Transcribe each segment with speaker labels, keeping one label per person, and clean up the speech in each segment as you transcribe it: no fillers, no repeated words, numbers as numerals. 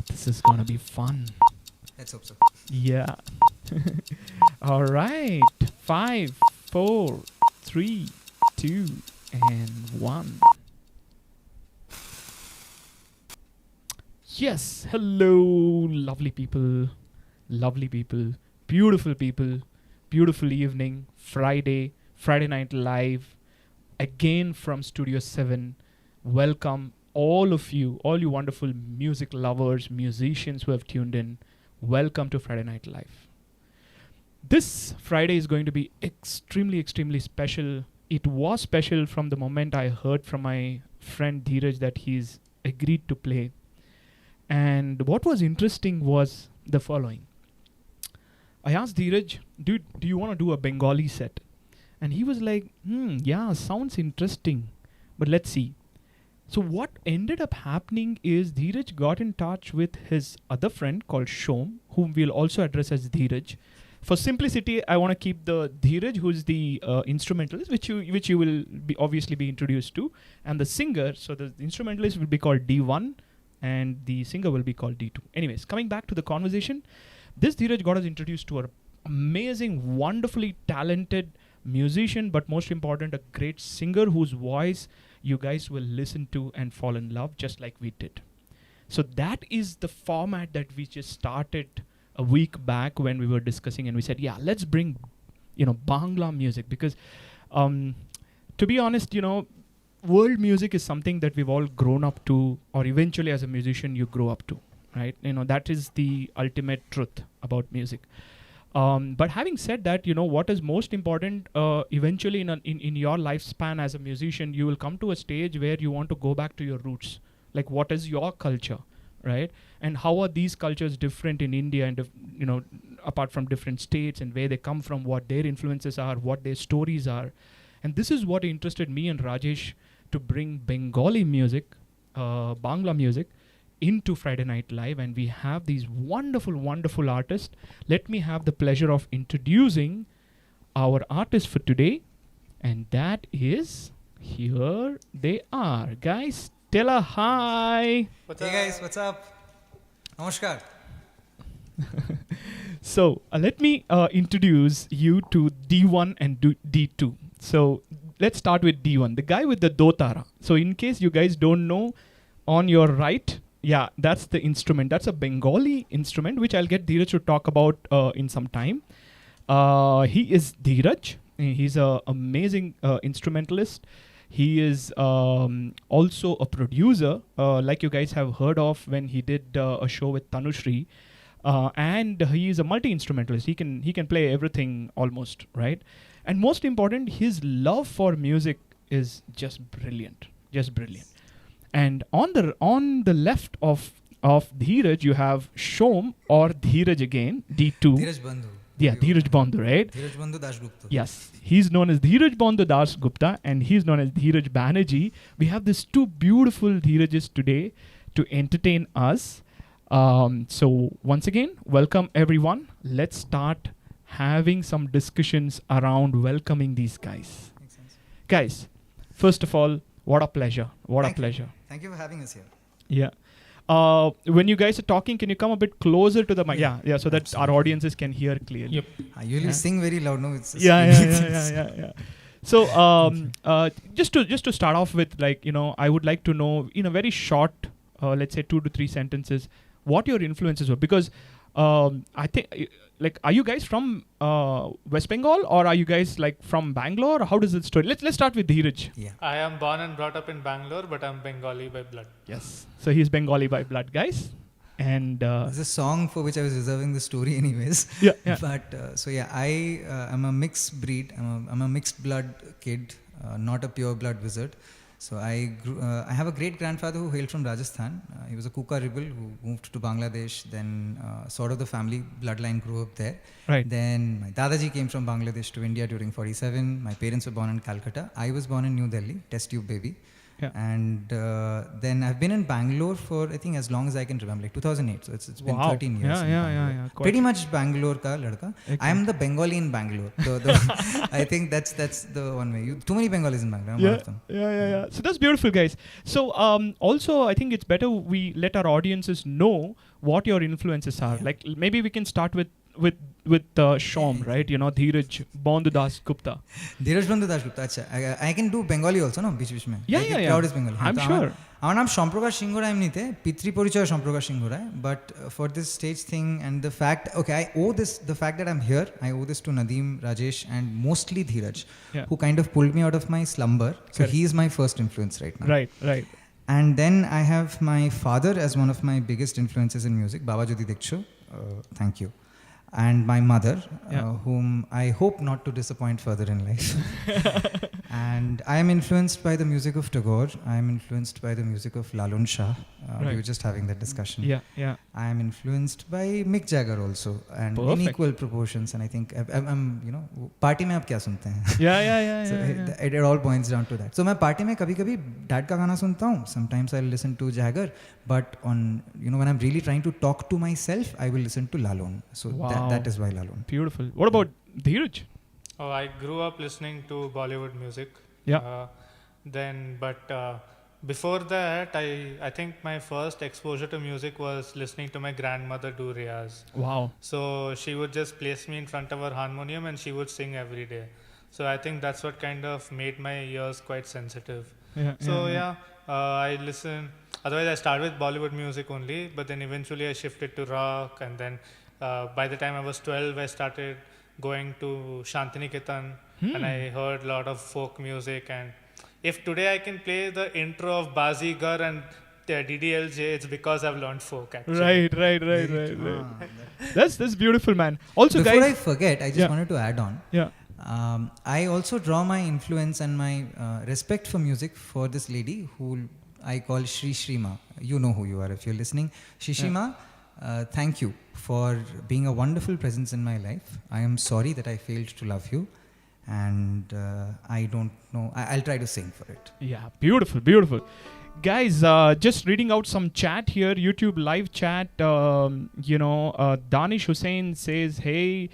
Speaker 1: This is gonna be fun.
Speaker 2: Let's hope so.
Speaker 1: Yeah. All right. 5, 4, 3, 2, and 1. Yes. Hello, lovely people. Lovely people. Beautiful people. Beautiful evening. Friday Night Live. Again from Studio 7. Welcome all of you, all you wonderful music lovers, musicians who have tuned in. Welcome to Friday Night Live. This Friday is going to be extremely, extremely special. It was special from the moment I heard from my friend Dheeraj that he's agreed to play. And what was interesting was the following. I asked Dheeraj, dude, do you want to do a Bengali set? And he was like, yeah, sounds interesting, but let's see. So what ended up happening is Dheeraj got in touch with his other friend called Shom, whom we'll also address as Dheeraj. For simplicity, I want to keep the Dheeraj, who's the instrumentalist, which you will be obviously be introduced to, and the singer. So the instrumentalist will be called D1, and the singer will be called D2. Anyways, coming back to the conversation, this Dheeraj got us introduced to an amazing, wonderfully talented musician, but most important, a great singer whose voice you guys will listen to and fall in love just like we did. So that is the format that we just started a week back when we were discussing, and we said, yeah, let's bring, Bangla music, because to be honest, world music is something that we've all grown up to, or eventually as a musician you grow up to, right? That is the ultimate truth about music. But having said that, what is most important, eventually in your lifespan as a musician, you will come to a stage where you want to go back to your roots. Like, what is your culture, right? And how are these cultures different in India and, apart from different states, and where they come from, what their influences are, what their stories are. And this is what interested me and Rajesh to bring Bengali music, Bangla music, into Friday Night Live, and we have these wonderful, wonderful artists. Let me have the pleasure of introducing our artist for today, and that is, here they are. Guys, tell a hi.
Speaker 2: Hey guys, what's up? Namaskar.
Speaker 1: So let me introduce you to D1 and D2. So let's start with D1, the guy with the Dotara. So in case you guys don't know, on your right, yeah, that's the instrument. That's a Bengali instrument, which I'll get Dheeraj to talk about in some time. He is Dheeraj. He's an amazing instrumentalist. He is also a producer, like you guys have heard of when he did a show with Tanushri. And he is a multi-instrumentalist. He can play everything almost, right? And most important, his love for music is just brilliant. Just brilliant. And on the left of Dheeraj, you have Shom, or Dheeraj again, D2.
Speaker 2: Dheeraj Bandhu.
Speaker 1: Yeah, Dheeraj Bandhu, right?
Speaker 2: Dheeraj Bandhu Dasgupta.
Speaker 1: Yes, he's known as Dheeraj Bandhu Dasgupta, and he's known as Dheeraj Banerjee. We have these two beautiful Dheerajes today to entertain us. So once again, welcome everyone. Let's start having some discussions around welcoming these guys.
Speaker 2: Makes sense.
Speaker 1: Guys, first of all, what a pleasure. What a pleasure.
Speaker 2: Thank you for having us here.
Speaker 1: Yeah. When you guys are talking, can you come a bit closer to the mic? Yeah, so that
Speaker 2: Absolutely.
Speaker 1: our audiences can hear clearly.
Speaker 3: Yep.
Speaker 2: I usually sing very loud. No, it's
Speaker 1: Yeah. So just to start off with, I would like to know in a very short, let's say 2 to 3 sentences, what your influences were, because I think, are you guys from West Bengal, or are you guys from Bangalore? How does it story? Let's start with Dheeraj.
Speaker 2: Yeah.
Speaker 3: I am born and brought up in Bangalore, but I'm Bengali by blood.
Speaker 1: Yes. So he's Bengali by blood, guys. And
Speaker 2: There's a song for which I was reserving the story anyways.
Speaker 1: Yeah.
Speaker 2: But I am a mixed breed. I'm a mixed blood kid, not a pure blood wizard. So I have a great grandfather who hailed from Rajasthan. He was a Kuka rebel who moved to Bangladesh. Then sort of the family bloodline grew up there.
Speaker 1: Right.
Speaker 2: Then my Dadaji came from Bangladesh to India during 47. My parents were born in Calcutta. I was born in New Delhi, test tube baby.
Speaker 1: Yeah.
Speaker 2: And then I've been in Bangalore for I think as long as I can remember, like 2008. So it's been 13 years. in Bangalore.
Speaker 1: Yeah.
Speaker 2: Pretty much Bangalore ka ladka. I am the Bengali in Bangalore. I think that's the one way. Too many Bengalis in Bangalore. I'm one of them.
Speaker 1: Yeah. So that's beautiful, guys. So also, I think it's better we let our audiences know what your influences are.
Speaker 2: Yeah.
Speaker 1: Like maybe we can start with Shom, right? You know, Dheeraj Das Gupta.
Speaker 2: Dheeraj Das Gupta. Acha. I can do Bengali also, no? Beach mein.
Speaker 1: Yeah.
Speaker 2: Crowd is Bengali.
Speaker 1: I'm sure.
Speaker 2: আমার নাম সম্প্রকাশ সিংহ রায় এমনিতে পিতৃপরিচয় Samprakash Singha Roy but for this stage thing and the fact okay I owe this the fact that I am here I owe this to Nadeem, Rajesh and mostly Dheeraj who kind of pulled me out of my slumber. So he is my first influence right now.
Speaker 1: Right.
Speaker 2: And then I have my father as one of my biggest influences in music, Baba Jodi Dekcho, thank you. And my mother, whom I hope not to disappoint further in life. And I am influenced by the music of Tagore. I am influenced by the music of Lalun Shah. We were just having that discussion.
Speaker 1: Yeah.
Speaker 2: I am influenced by Mick Jagger also, and in equal proportions. And I think I'm party mein aap kya sunte hain?
Speaker 1: Yeah.
Speaker 2: So it all points down to that. So मैं party में कभी-कभी dad का गाना सुनता हूँ. Sometimes I'll listen to Jagger, but on when I'm really trying to talk to myself, I will listen to Lalun. So that is why Lalun.
Speaker 1: Beautiful. What about Dheeraj?
Speaker 3: Oh, I grew up listening to Bollywood music.
Speaker 1: Yeah.
Speaker 3: But before that, I think my first exposure to music was listening to my grandmother do riyaz.
Speaker 1: Wow.
Speaker 3: So she would just place me in front of her harmonium and she would sing every day. So I think that's what kind of made my ears quite sensitive. I listen. Otherwise, I started with Bollywood music only, but then eventually I shifted to rock, and then by the time I was 12, I started going to Shantiniketan, and I heard a lot of folk music. And if today I can play the intro of Bazigar and DDLJ, it's because I've learned folk. Actually.
Speaker 1: Right. That's beautiful, man. Also,
Speaker 2: before
Speaker 1: guys,
Speaker 2: I forget, I just wanted to add on.
Speaker 1: Yeah.
Speaker 2: I also draw my influence and my respect for music for this lady who I call Shrima. You know who you are if you're listening. Shrima, thank you for being a wonderful presence in my life. I am sorry that I failed to love you, and I don't know. I'll try to sing for it.
Speaker 1: Yeah, beautiful. Guys, just reading out some chat here, YouTube live chat. Danish Hussain says, hey,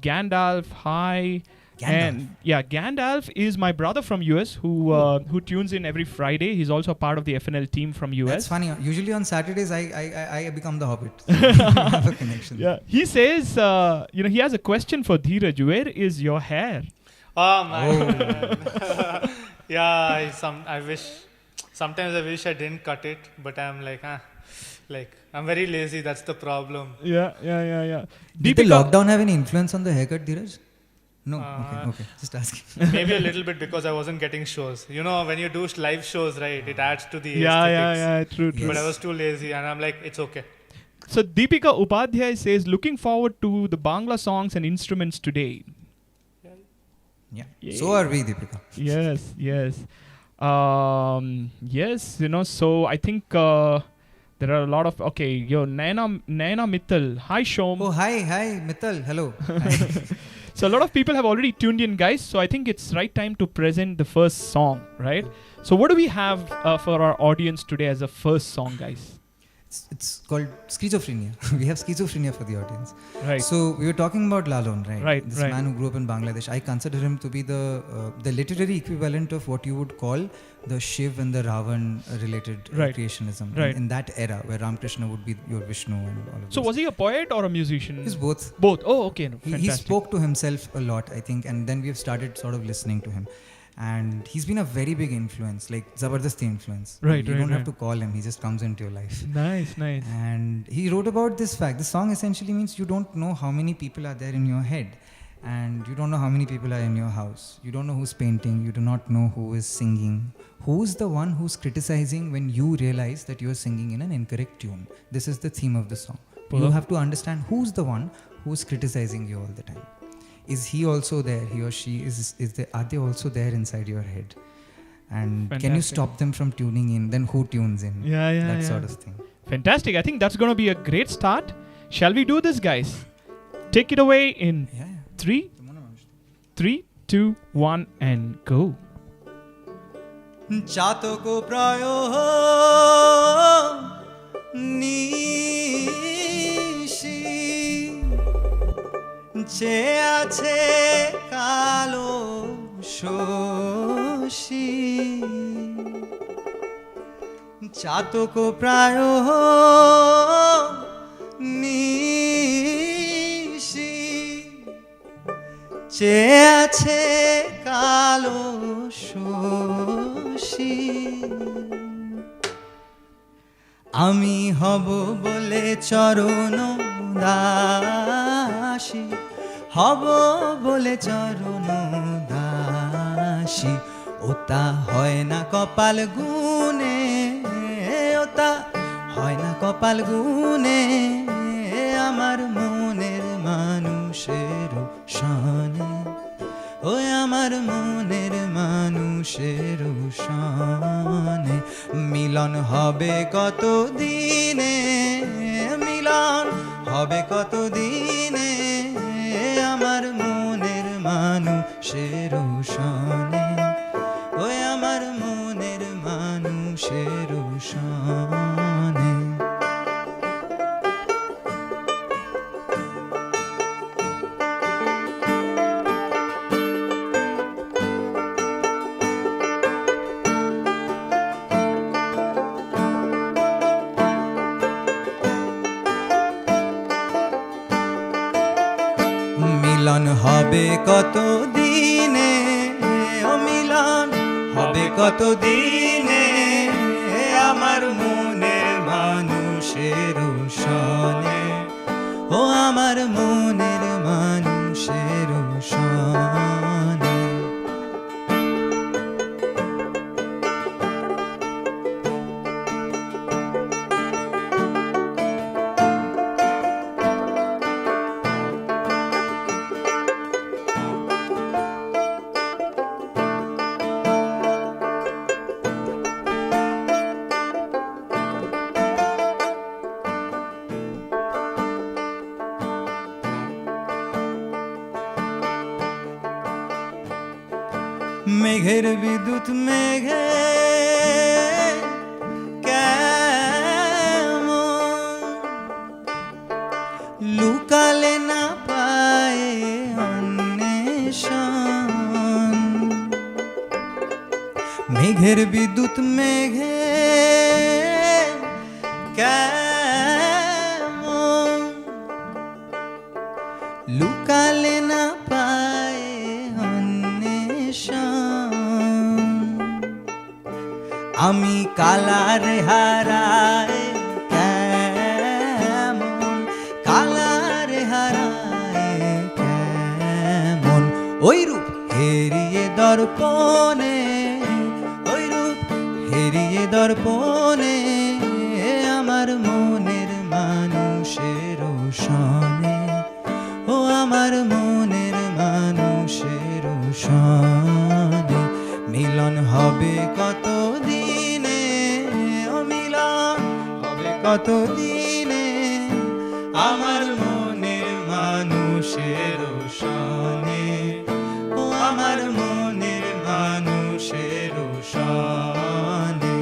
Speaker 1: Gandalf, hi. And Gandalf is my brother from US who tunes in every Friday. He's also a part of the FNL team from US.
Speaker 2: That's funny. Usually on Saturdays I become the Hobbit. I have a connection.
Speaker 1: Yeah. He says, he has a question for Dheeraj. Where is your hair?
Speaker 3: Oh man. I wish. Sometimes I wish I didn't cut it, but I'm like I'm very lazy. That's the problem.
Speaker 1: Yeah.
Speaker 2: Did the lockdown have any influence on the haircut, Dheeraj? No. Okay. Just asking.
Speaker 3: Maybe a little bit because I wasn't getting shows. When you do live shows, right? It adds to the aesthetics.
Speaker 1: Yeah. True.
Speaker 3: But I was too lazy, and I'm like, it's okay.
Speaker 1: So Deepika Upadhyay says, looking forward to the Bangla songs and instruments today.
Speaker 2: Yeah. So are we, Deepika.
Speaker 1: Yes. So I think there are a lot of Naina Mittal. Hi Shom.
Speaker 2: Oh hi Mittal. Hello.
Speaker 1: So a lot of people have already tuned in, guys. So I think it's right time to present the first song, right? So what do we have for our audience today as a first song, guys?
Speaker 2: It's called Schizophrenia. We have Schizophrenia for the audience.
Speaker 1: Right.
Speaker 2: So we were talking about Lalun, right?
Speaker 1: Right.
Speaker 2: This man who grew up in Bangladesh. I consider him to be the literary equivalent of what you would call the Shiv and the Ravan related creationism.
Speaker 1: Right.
Speaker 2: In that era where Ramakrishna would be your Vishnu and all of
Speaker 1: So was he a poet or a musician?
Speaker 2: He's both.
Speaker 1: Both. Oh, okay. No,
Speaker 2: he spoke to himself a lot, I think, and then we have started sort of listening to him. And he's been a very big influence, like Zabardasti influence.
Speaker 1: Right.
Speaker 2: You don't have to call him; he just comes into your life.
Speaker 1: Nice.
Speaker 2: And he wrote about this fact. The song essentially means you don't know how many people are there in your head, and you don't know how many people are in your house. You don't know who's painting. You do not know who is singing. Who's the one who's criticizing when you realize that you're singing in an incorrect tune? This is the theme of the song. You have to understand who's the one who's criticizing you all the time. Is he also there? He or she are they also there inside your head? And can you stop them from tuning in? Then who tunes in? That sort of thing.
Speaker 1: Fantastic. I think that's going to be a great start. Shall we do this, guys? Take it away in 3, 2, 1, and go.
Speaker 2: চাতক প্রায় নিশি চেয়ে আছে কালো শশী চাতক প্রায় নিশি চেয়ে আছে কালো শশী আমি হব বলে চরণ দাসী হব বলে চরণ দাসী ওটা হয় না কপাল গুনে ওটা হয় না কপাল গুনে আমার মনের মানুষের শানে ওই আমার মনের মানুষের শানে মিলন হবে কত দিনে মিলন হবে কত দিনে আমার মনের মানুষের শানে ওই আমার মনের মানুষের শানে মিলন হবে কত দিনে ও মিলন হবে কত দিনে আমার মনের মানুষের শানে ও আমার মনের মানুষের শানে মেঘের বিদ্যুৎ মেঘে কেমন লুকালে না পায়ে অন্বেষণ মেঘের বিদ্যুৎ মেঘে কেমন লুকালে না পায়ে আমি কালারে হারায় কেমন কালারে হারায় কেমন ওই রূপ হেরিয়ে দর্পণে ওই রূপ হেরিয়ে দর্পণে আমার মনের মানুষের শানে ও আমার মনের মানুষের শানে মিলন হবে কত দিনে ও মিলন হবে কত দিনে আমার মনের মানুষের শানে ও আমার মনের মানুষের শানে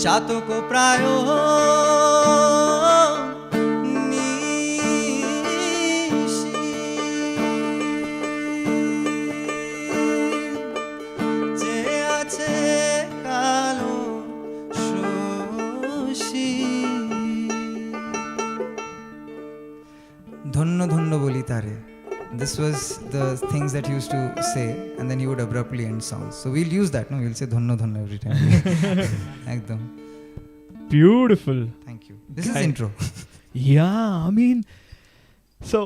Speaker 2: চাতক প্রায় নিশি যে আছে কালো শশী ধন্য ধন্য বলি তারে This was the things that he used to say, and then he would abruptly end songs. So we'll use that, no? We'll say dhanno dhanno every time. Ekdam.
Speaker 1: Beautiful.
Speaker 2: Thank you. This is intro.
Speaker 1: Yeah, I mean, so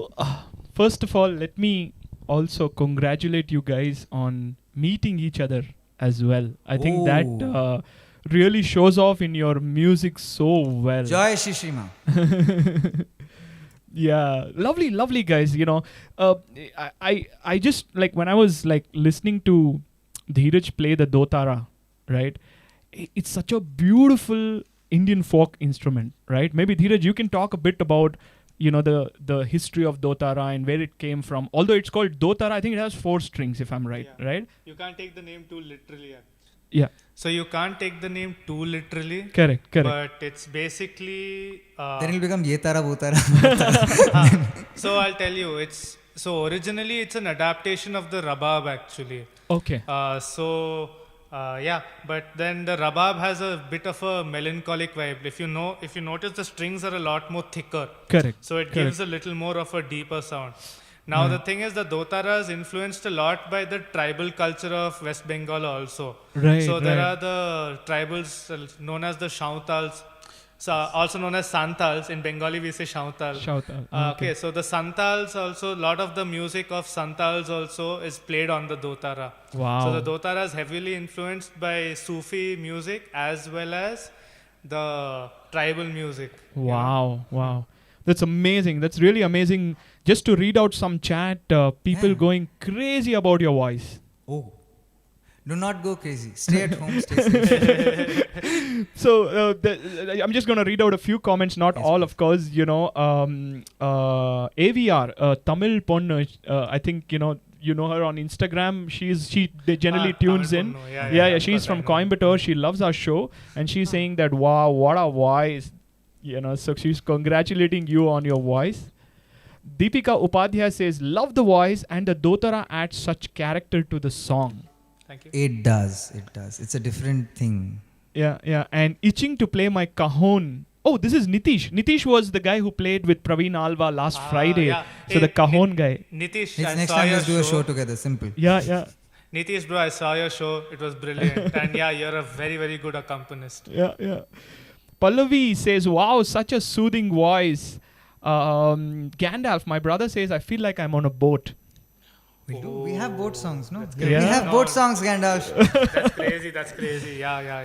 Speaker 1: first of all, let me also congratulate you guys on meeting each other as well. I think that really shows off in your music so well.
Speaker 2: Joy Shishima.
Speaker 1: Yeah, lovely guys. I just like when I was like listening to Dheeraj play the Dotara, right? It's such a beautiful Indian folk instrument, right? Maybe Dheeraj, you can talk a bit about the history of Dotara and where it came from. Although it's called Dotara, I think it has 4 strings, if I'm right, right?
Speaker 3: You can't take the name too literally.
Speaker 1: Yeah.
Speaker 3: So you can't take the name too literally.
Speaker 1: Correct.
Speaker 3: But it's basically.
Speaker 2: Then it'll become Yetara Botara.
Speaker 3: So I'll tell you, originally it's an adaptation of the Rabab actually.
Speaker 1: Okay.
Speaker 3: But then the Rabab has a bit of a melancholic vibe. If you notice, the strings are a lot more thicker.
Speaker 1: Correct.
Speaker 3: So it gives a little more of a deeper sound. Now the thing is, the Dotara is influenced a lot by the tribal culture of West Bengal also.
Speaker 1: Right.
Speaker 3: So there are the tribals known as the Shautals, also known as Santals. In Bengali we say Shautal. Okay, so the Santals also, a lot of the music of Santals also is played on the Dotara.
Speaker 1: Wow.
Speaker 3: So the Dotara is heavily influenced by Sufi music as well as the tribal music.
Speaker 1: Wow. That's amazing. That's really amazing. Just to read out some chat, people going crazy about your voice.
Speaker 2: Oh. Do not go crazy. Stay at home. Stay safe.
Speaker 1: So I'm just going to read out a few comments, not all, of course. AVR, Tamil Ponnu, I think, you know her on Instagram. She generally tunes in. Yeah. She's from Coimbatore. She loves our show. And she's saying that, wow, what a voice. So she's congratulating you on your voice. Deepika Upadhyay says, love the voice and the Dotara adds such character to the song.
Speaker 3: Thank you.
Speaker 2: It does. It's a different thing.
Speaker 1: Yeah. And itching to play my cajon. Oh, this is Nitish. Nitish was the guy who played with Praveen Alva last Friday. Yeah. So the cajon guy.
Speaker 3: Nitish,
Speaker 2: next time let's do a show together. Simple.
Speaker 1: Yeah.
Speaker 3: Nitish bro, I saw your show. It was brilliant. And you're a very, very good accompanist.
Speaker 1: Yeah. Pallavi says, wow, such a soothing voice. Gandalf, my brother says, I feel like I'm on a boat.
Speaker 2: We have boat songs, no?
Speaker 1: Yeah.
Speaker 2: We have boat songs, Gandalf.
Speaker 3: That's crazy. Yeah.
Speaker 2: Yeah.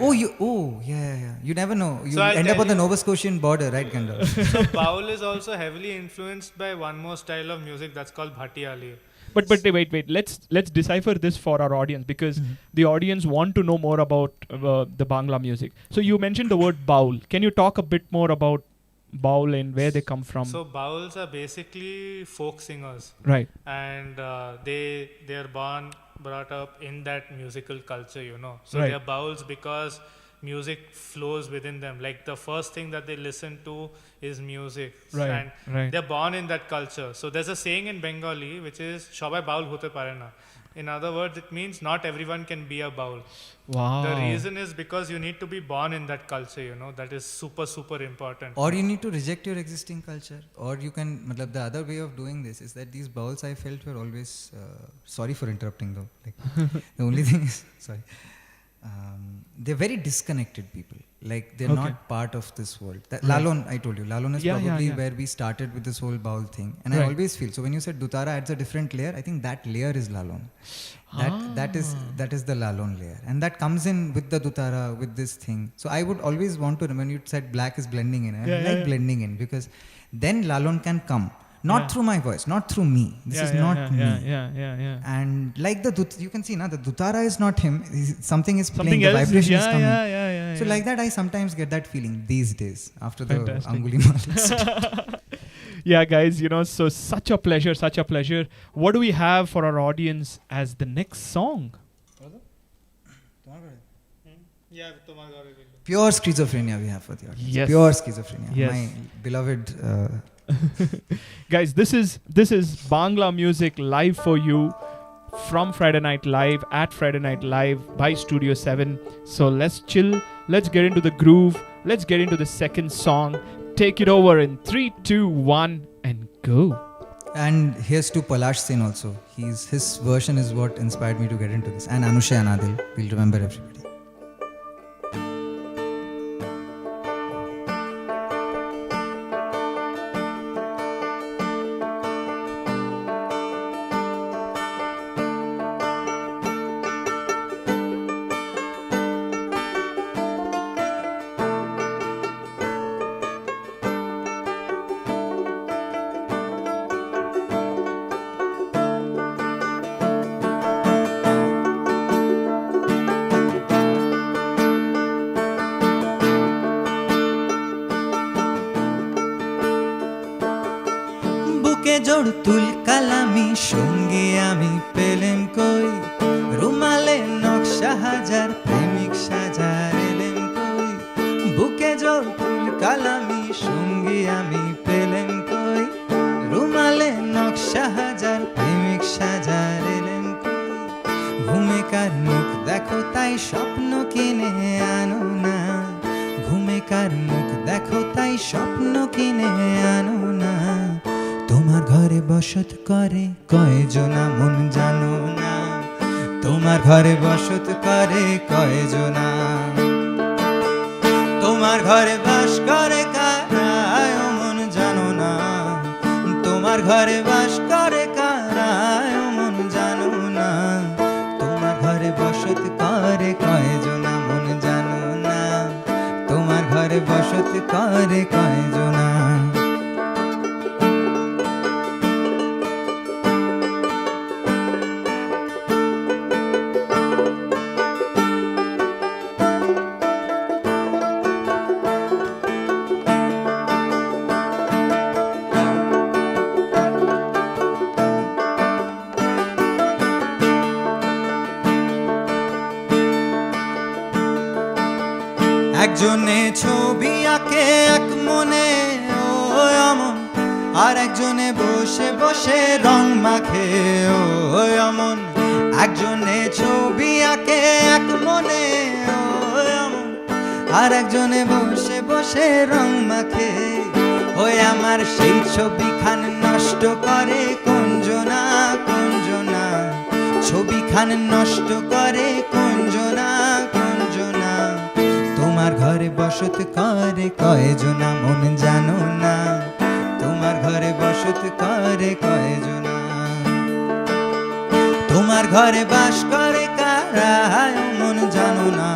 Speaker 2: You never know. You end up on the Nova Scotian border, right, Gandalf?
Speaker 3: So Baul is also heavily influenced by one more style of music that's called Bhatiyali.
Speaker 1: But wait. Let's decipher this for our audience because the audience want to know more about the Bangla music. So you mentioned the word Baul. Can you talk a bit more about Baul and where they come from?
Speaker 3: So Bauls are basically folk singers,
Speaker 1: right?
Speaker 3: And they're brought up in that musical culture, So
Speaker 1: right.
Speaker 3: they're Bauls because music flows within them. Like the first thing that they listen to is music,
Speaker 1: right?
Speaker 3: They're born in that culture. So there's a saying in Bengali which is "Shobai Baul hote pare na." In other words, it means not everyone can be a Baul.
Speaker 1: Wow.
Speaker 3: The reason is because you need to be born in that culture, That is super, super important.
Speaker 2: Or you need to reject your existing culture. Or you can, the other way of doing this is that these Bauls I felt were always, sorry for interrupting though. The only thing is, they're very disconnected people. Like they're not part of this world. Lalon, I told you, Lalon is probably where we started with this whole Baul thing. And I always feel, so when you said Dotara adds a different layer, I think that layer is Lalon. That is the Lalon layer. And that comes in with the Dotara, with this thing. So I would always want to, when you said black is blending in, I like blending in because then Lalon can come. Not through my voice, not through me. This is not me.
Speaker 1: Yeah.
Speaker 2: And like you can see now, the Dotara is not him. Something is playing, the vibration is coming.
Speaker 1: Yeah.
Speaker 2: So like that, I sometimes get that feeling these days after the Anguli Mal.
Speaker 1: Yeah, guys, so such a pleasure. What do we have for our audience as the next song?
Speaker 2: Pure Schizophrenia we have for the audience.
Speaker 1: Yes.
Speaker 2: Pure Schizophrenia.
Speaker 1: Yes.
Speaker 2: My beloved...
Speaker 1: Guys, this is Bangla music live for you from Friday Night Live at Friday Night Live by Studio 7. So let's chill, let's get into the groove, let's get into the second song. Take it over in 3, 2, 1 and go.
Speaker 2: And here's to Palash Sen also. His version is what inspired me to get into this. And Anusha Anadil. We'll remember everybody. বুকে জোড় তুল কালামি সঙ্গে আমি পেলেম কই রুমালে নকশা হাজার প্রেমিক সাজার এলেম কই বুকে জোড় তুল কালামি সঙ্গে আমি পেলেম কই রুমালে নকশা হাজার প্রেমিক সাজার এলেম কই ঘুমে কার মুখ দেখো তাই স্বপ্ন কিনে আনো না ঘুমে কার মুখ দেখো তাই স্বপ্ন কিনে আনো না তোমার ঘরে বসত করে কয়জনা মন জানো না তোমার ঘরে বসত করে কয়জনা তোমার ঘরে বাস করে কারা মন জানো না তোমার ঘরে বাস করে কারা মন জানো না তোমার ঘরে বসত করে কয়জনা মন জানো না তোমার ঘরে বসত করে কয়জনা একজনে ছবি আঁকে এক মনে ও অমন আর একজনে বসে বসে রং মাখে ও অমন একজনে ছবি আঁকে এক মনে ও অমন আর একজনে বসে বসে রং মাখে ওই আমার সেই ছবিখান নষ্ট করে কোনজনা কোনজনা ছবিখান নষ্ট করে কোনজনা কোনজনা তোমার ঘরে বসত করে কয়জনা মন জানো না তোমার ঘরে বসত করে কয়জনা তোমার ঘরে বাস করে কারা মন জানো না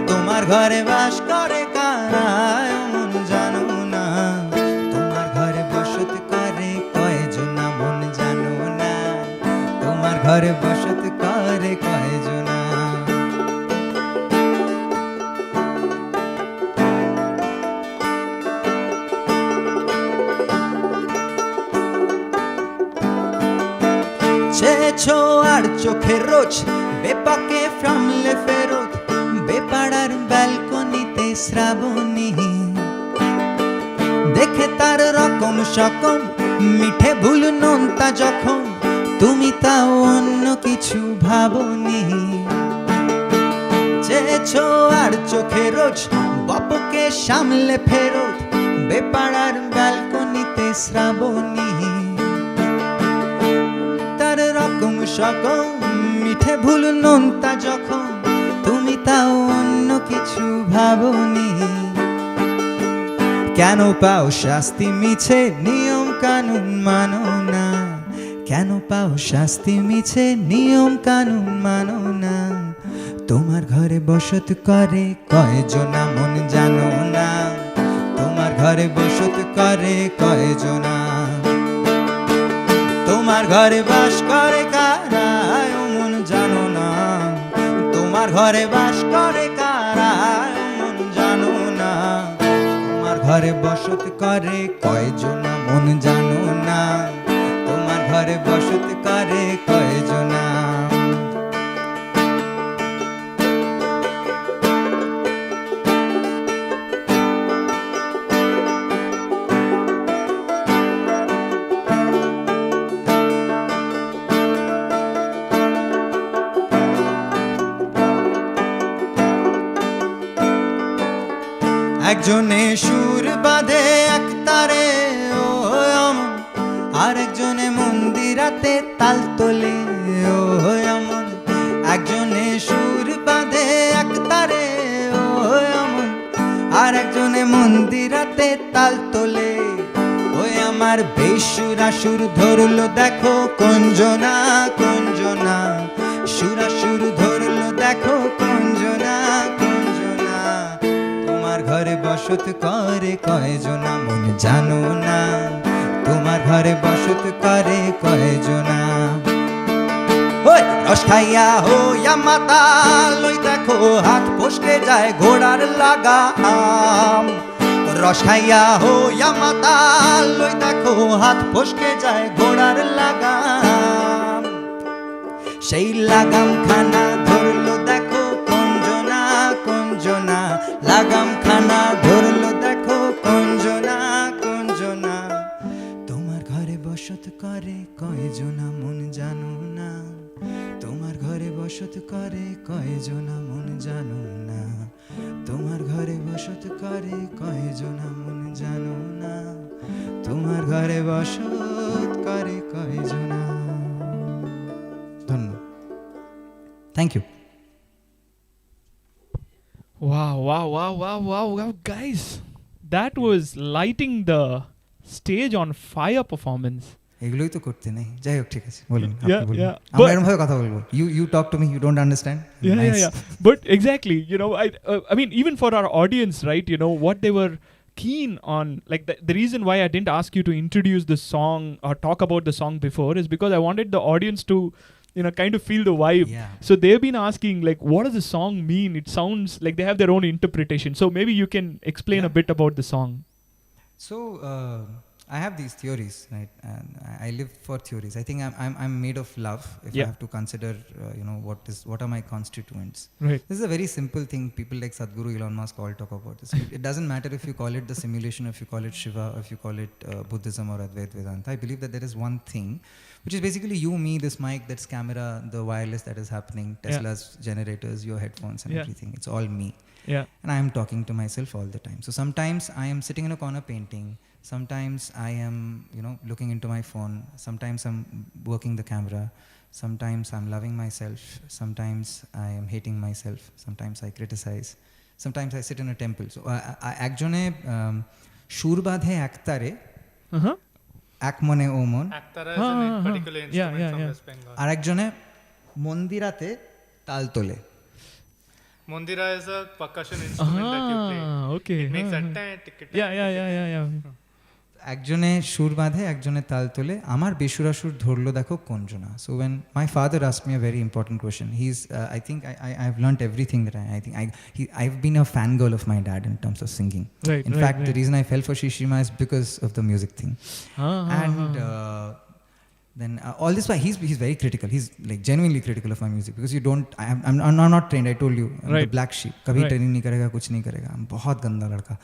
Speaker 2: তোমার ঘরে বাস করে কারা মন জানো না তোমার ঘরে বসত করে কয়জনা মন জানো না তোমার ঘরে বসত করে কয়জনা চেয়েছো আর চোখে রোজ বেপাকে ফ্রামলে ফেরত বেপাড়ার ব্যালকনিতে শ্রাবণী দেখে তার রকম সকম মিঠে ভুল নোনতা যখন তুমি তাও অন্য কিছু ভাবনি চেয়েছো আর চোখে রোজ বাপকে সামলে ফেরত বেপাড়ার ব্যালকনিতে শ্রাবণী রকম সকম মিঠে ভুল নোনতা যখন তুমি তাও অন্য কিছু ভাবনি কেন পাও শাস্তি মিছে নিয়ম কানুন মানো না কেন পাও শাস্তি মিছে নিয়ম কানুন মানো না তোমার ঘরে বসত করে কয়জনা মন জানো না তোমার ঘরে বসত করে কয়জনা তোমার ঘরে বাস করে কারা মন জানো না তোমার ঘরে বাস করে কারা মন জানো না তোমার ঘরে বসত করে কয়জনা মন জানো না তোমার ঘরে বসত করে কয়জনা একজনে সুর বাঁধে এক তারে ও অমন আর একজনে মন্দিরাতে তাল তোলে ও অমন একজনে সুর বাঁধে এক তারে ও অমন আর একজনে মন্দিরাতে তাল তোলে ওই আমার বেসুরা সুর ধরলো দেখো কোনজনা কোনজনা সুরাসুর ধরলো দেখো কোনজনা কোনজনা তোমার ঘরে বসত করে কয়জনা মন জানো না তোমার ঘরে বসত করে কয়জনা রস খাইয়া হইয়া মাতাল ওই দেখো হাত ফসকে যায় ঘোড়ার লাগাম রস খাইয়া হইয়া মাতাল ওই দেখো হাত ফসকে যায় ঘোড়ার লাগাম, সেই লাগাম খানা ধরলো দেখো কঞ্জনা কঞ্জনা, লাগাম খানা ধরলো দেখো কঞ্জনা কঞ্জনা। তোমার ঘরে বসত করে কয়জনা মন জানো না, তোমার ঘরে বসত করে কয়জনা মন জানো না, তোমার ঘরে বসত করে কয়জনা মন জানো না, তোমার ঘরে বসত করে কয়জনা। ধন্যবাদ, thank you.
Speaker 1: Wow, guys. That was lighting the stage on fire performance.
Speaker 2: এগুলোই তো করতে নেই, যাই হোক, ঠিক আছে, বলুন,
Speaker 1: Yeah,
Speaker 2: আপনি বলুন।
Speaker 1: yeah.
Speaker 2: আমরা এরকম ভাবে কথা বলবো, you talk to me, you don't understand.
Speaker 1: Yeah. But exactly, I mean, even for our audience, right, what they were keen on, like the reason why I didn't ask you to introduce the song or talk about the song before is because I wanted the audience to, kind of feel the vibe.
Speaker 2: Yeah.
Speaker 1: So they've been asking, like, what does the song mean? It sounds like they have their own interpretation. So maybe you can explain a bit about the song.
Speaker 2: So I have these theories, right? And I live for theories. I think I'm made of love. If I have to consider, what are my constituents?
Speaker 1: Right.
Speaker 2: This is a very simple thing. People like Sadhguru, Elon Musk all talk about this. It doesn't matter if you call it the simulation, if you call it Shiva, if you call it Buddhism or Advaita Vedanta. I believe that there is one thing, which is basically you, me, this mic, that's camera, the wireless that is happening, Tesla's generators, your headphones and everything. It's all me.
Speaker 1: Yeah.
Speaker 2: And I am talking to myself all the time. So sometimes I am sitting in a corner painting. Sometimes I am, looking into my phone. Sometimes I'm working the camera. Sometimes I'm loving myself. Sometimes I am hating myself. Sometimes I criticize. Sometimes I sit in a temple. So একজনে সুর বাঁধে একতারে, এক মনে ও মন,
Speaker 3: Aktara is a particular instrument from West Bengal.
Speaker 2: আর একজনে মন্দিরাতে তাল তোলে।
Speaker 3: Mondira is a percussion instrument that you play.
Speaker 1: Okay.
Speaker 3: It makes that
Speaker 1: Yeah.
Speaker 2: একজনে সুর বাঁধে, একজনে তাল তোলে, আমার বেসুরা সুর ধরলো দেখো কঞ্জনা। So when my father asked me a very important question, I think I've learnt everything that I've been a fangirl of my dad in terms of singing.
Speaker 1: Right,
Speaker 2: in fact, the reason I fell for Shishima is because of the music thing. And then all this while he's very critical. He's like genuinely critical of my music because I'm not trained. I told you, I'm the black sheep. कभी training नहीं करेगा, कुछ नहीं करेगा, बहुत गंदा लड़का।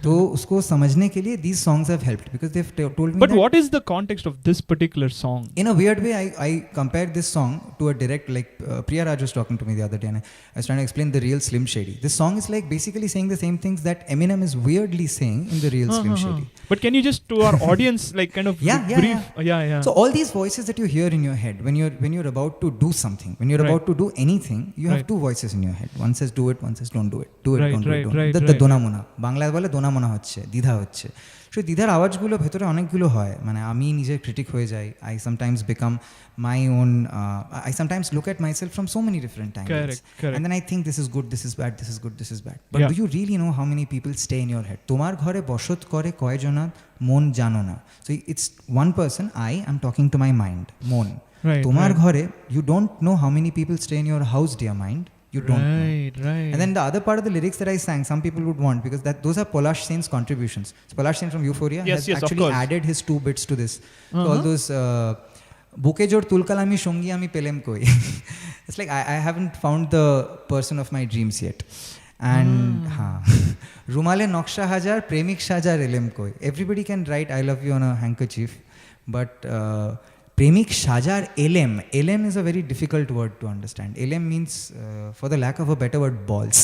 Speaker 2: तो उसको समझने के लिए these songs have helped because they've told me.
Speaker 1: But what is the context of this particular song?
Speaker 2: In a weird way, I compared this song to a direct, like Priya Raj was talking to me the other day, and I was trying to explain the real Slim Shady. This song is like basically saying the same things that Eminem is weirdly saying in the real Slim Shady.
Speaker 1: But can you just, to our audience, like kind of brief? Yeah.
Speaker 2: So all these voices that you hear in your head when you're about to do something, when you're about to do anything, you have two voices in your head. One says do it, one says don't do it. Do it, don't do it. The দোনামোনা, বাংলায় বলে দোনামোনা হচ্ছে, দ্বিধা হচ্ছে। So দ্বিধার আওয়াজগুলো ভেতরে অনেকগুলো হয়, মানে আমি নিজে ক্রিটিক হয়ে যাই। I sometimes become my own, I sometimes look at myself from so many different angles.
Speaker 1: Correct.
Speaker 2: And then I think this is good, this is bad, this is good, this is bad. But do you really know how many people stay in your head? তোমার ঘরে বসত করে কয়জনা মন জানো না। So it's one person, I am talking to my mind, মন। তোমার ঘরে, you don't know how many people stay in your house, dear mind. You don't know.
Speaker 1: Right.
Speaker 2: And then the other part of the lyrics that I sang, some people would want, because those are Polash Sen's contributions. So Polash Sen from Euphoria has actually added his 2 bits to this. So all those বুকে জোর তুলকালামি সঙ্গী আমি পেলেম কই। It's like I haven't found the person of my dreams yet. And রুমালে নকশা হাজার প্রেমিক সাজার এলেম কই। Everybody can write I love you on a handkerchief, but Premik Shajar Elem. Elem is a very difficult word to understand. Elem means, for the lack of a better word, balls.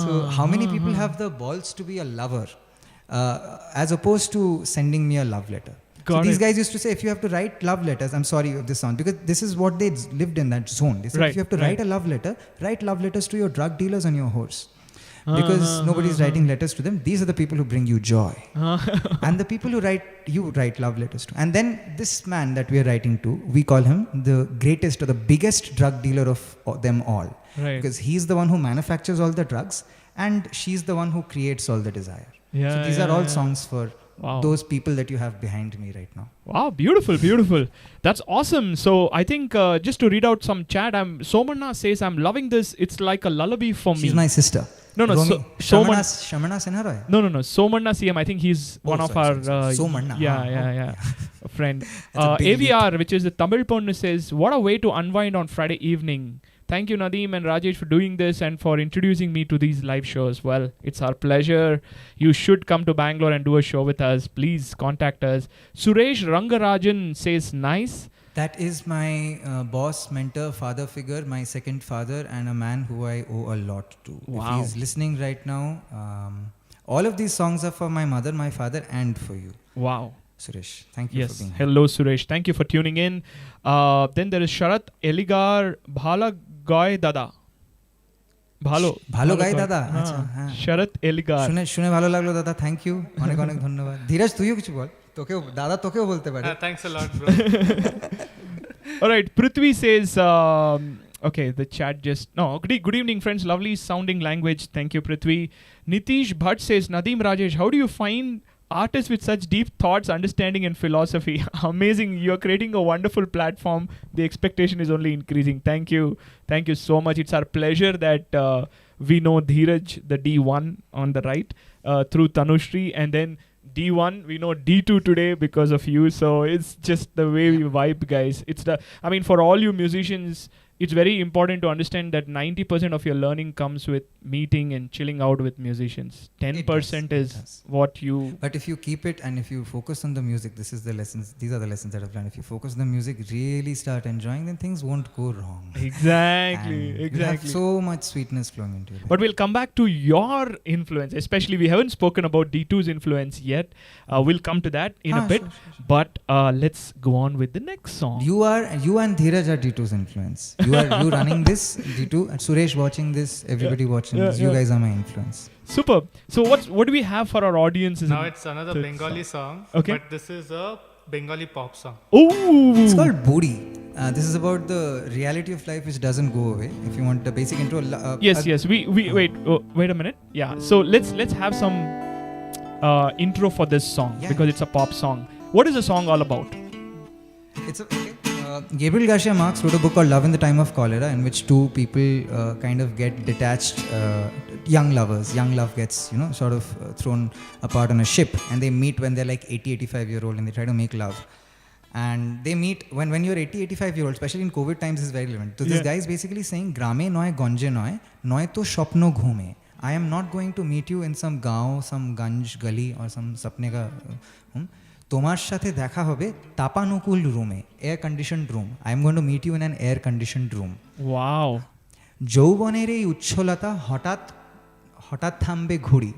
Speaker 2: So how many people have the balls to be a lover, as opposed to sending me a love letter? So these guys used to say, if you have to write love letters, I'm sorry of this sound, because this is what they lived in that zone. They said, if you have to write a love letter, write love letters to your drug dealers and your whores. Because nobody's writing letters to them. These are the people who bring you joy. And the people who you write love letters to. And then this man that we are writing to, we call him the greatest or the biggest drug dealer of them all. Because he's the one who manufactures all the drugs and she's the one who creates all the desire. So these are all songs for
Speaker 1: Wow.
Speaker 2: those people that you have behind me right now.
Speaker 1: Wow, beautiful, beautiful. That's awesome. So I think just to read out some chat, Somanna says, I'm loving this. It's like a lullaby for me.
Speaker 2: She's my sister.
Speaker 1: No,
Speaker 2: Romi,
Speaker 1: Soman.
Speaker 2: Shamana Sinha Roy?
Speaker 1: No. Somanna CM. I think he's one of our.
Speaker 2: Somanna.
Speaker 1: Yeah. A friend.
Speaker 2: A big
Speaker 1: AVR, which is the Tamil Ponnu, says, what a way to unwind on Friday evening. Thank you, Nadeem and Rajesh, for doing this and for introducing me to these live shows. Well, it's our pleasure. You should come to Bangalore and do a show with us. Please contact us. Suresh Rangarajan says, nice.
Speaker 2: That is my boss, mentor, father figure, my second father, and a man who I owe a lot to.
Speaker 1: Wow.
Speaker 2: If he's listening right now, all of these songs are for my mother, my father, and for you.
Speaker 1: Wow.
Speaker 2: Suresh, thank you for being here.
Speaker 1: Hello, Suresh. Thank you for tuning in. Then there is Sharat Eligar Bhala Goy Dada. ভালো
Speaker 2: গাই দাদা আচ্ছা হ্যাঁ
Speaker 1: শরৎ এলিগার
Speaker 2: শুনে ভালো লাগলো দাদা thank you অনেক অনেক ধন্যবাদ ধীরাজ তুইও কিছু বল তোকেও দাদা তোকেও বলতে পারে
Speaker 3: thanks a lot bro.
Speaker 1: All right, Prithvi says okay, the chat just good evening friends, lovely sounding language, thank you Prithvi. Nitish Bhatt says, Nadeem, Rajesh, how do you find artists with such deep thoughts, understanding and philosophy? Amazing, you're creating a wonderful platform. The expectation is only increasing. Thank you so much. It's our pleasure that we know Dheeraj, the D1 on the right, through Tanushri, and then D1 we know D2 today because of you. So it's just the way we vibe, guys. For all you musicians, it's very important to understand that 90% of your learning comes with meeting and chilling out with musicians. 10% is what you...
Speaker 2: But if you keep it and if you focus on the music, these are the lessons that I've learned. If you focus on the music, really start enjoying, then things won't go wrong.
Speaker 1: Exactly.
Speaker 2: You have so much sweetness flowing into it.
Speaker 1: But we'll come back to your influence, especially we haven't spoken about D2's influence yet. We'll come to that in a bit. Sure. But let's go on with the next song.
Speaker 2: You and Dheeraj are D2's influence. You running this D2, and Suresh watching this, everybody watching this. You guys are my influence.
Speaker 1: Superb. So what do we have for our audience?
Speaker 3: Now it's another Bengali song. Okay. But this is a Bengali pop song.
Speaker 1: Oh!
Speaker 2: It's called Buri. This is about the reality of life which doesn't go away. If you want the basic intro.
Speaker 1: Yes. Wait a minute. Yeah. So let's have some intro for this song because it's a pop song. What is the song all about?
Speaker 2: Gabriel Garcia Marquez wrote a book called Love in the Time of Cholera, in which two people kind of get detached, young lovers. Young love gets, sort of thrown apart on a ship, and they meet when they're like 80-85-year-old, and they try to make love. And they meet when you're 80-85-year-old, especially in COVID times, is very relevant. So this guy is basically saying, Grame noy gonje noy to shopno ghume. I am not going to meet you in some gaon, some ganj gali or some sapne ka তোমার সাথে দেখা হবে তাপানুকুল রুমে, air conditioned room. I am going to meet you in an air conditioned room.
Speaker 1: Wow.
Speaker 2: যৌবনের এই উচ্ছলতা হঠাৎ থামবে ঘুড়ি।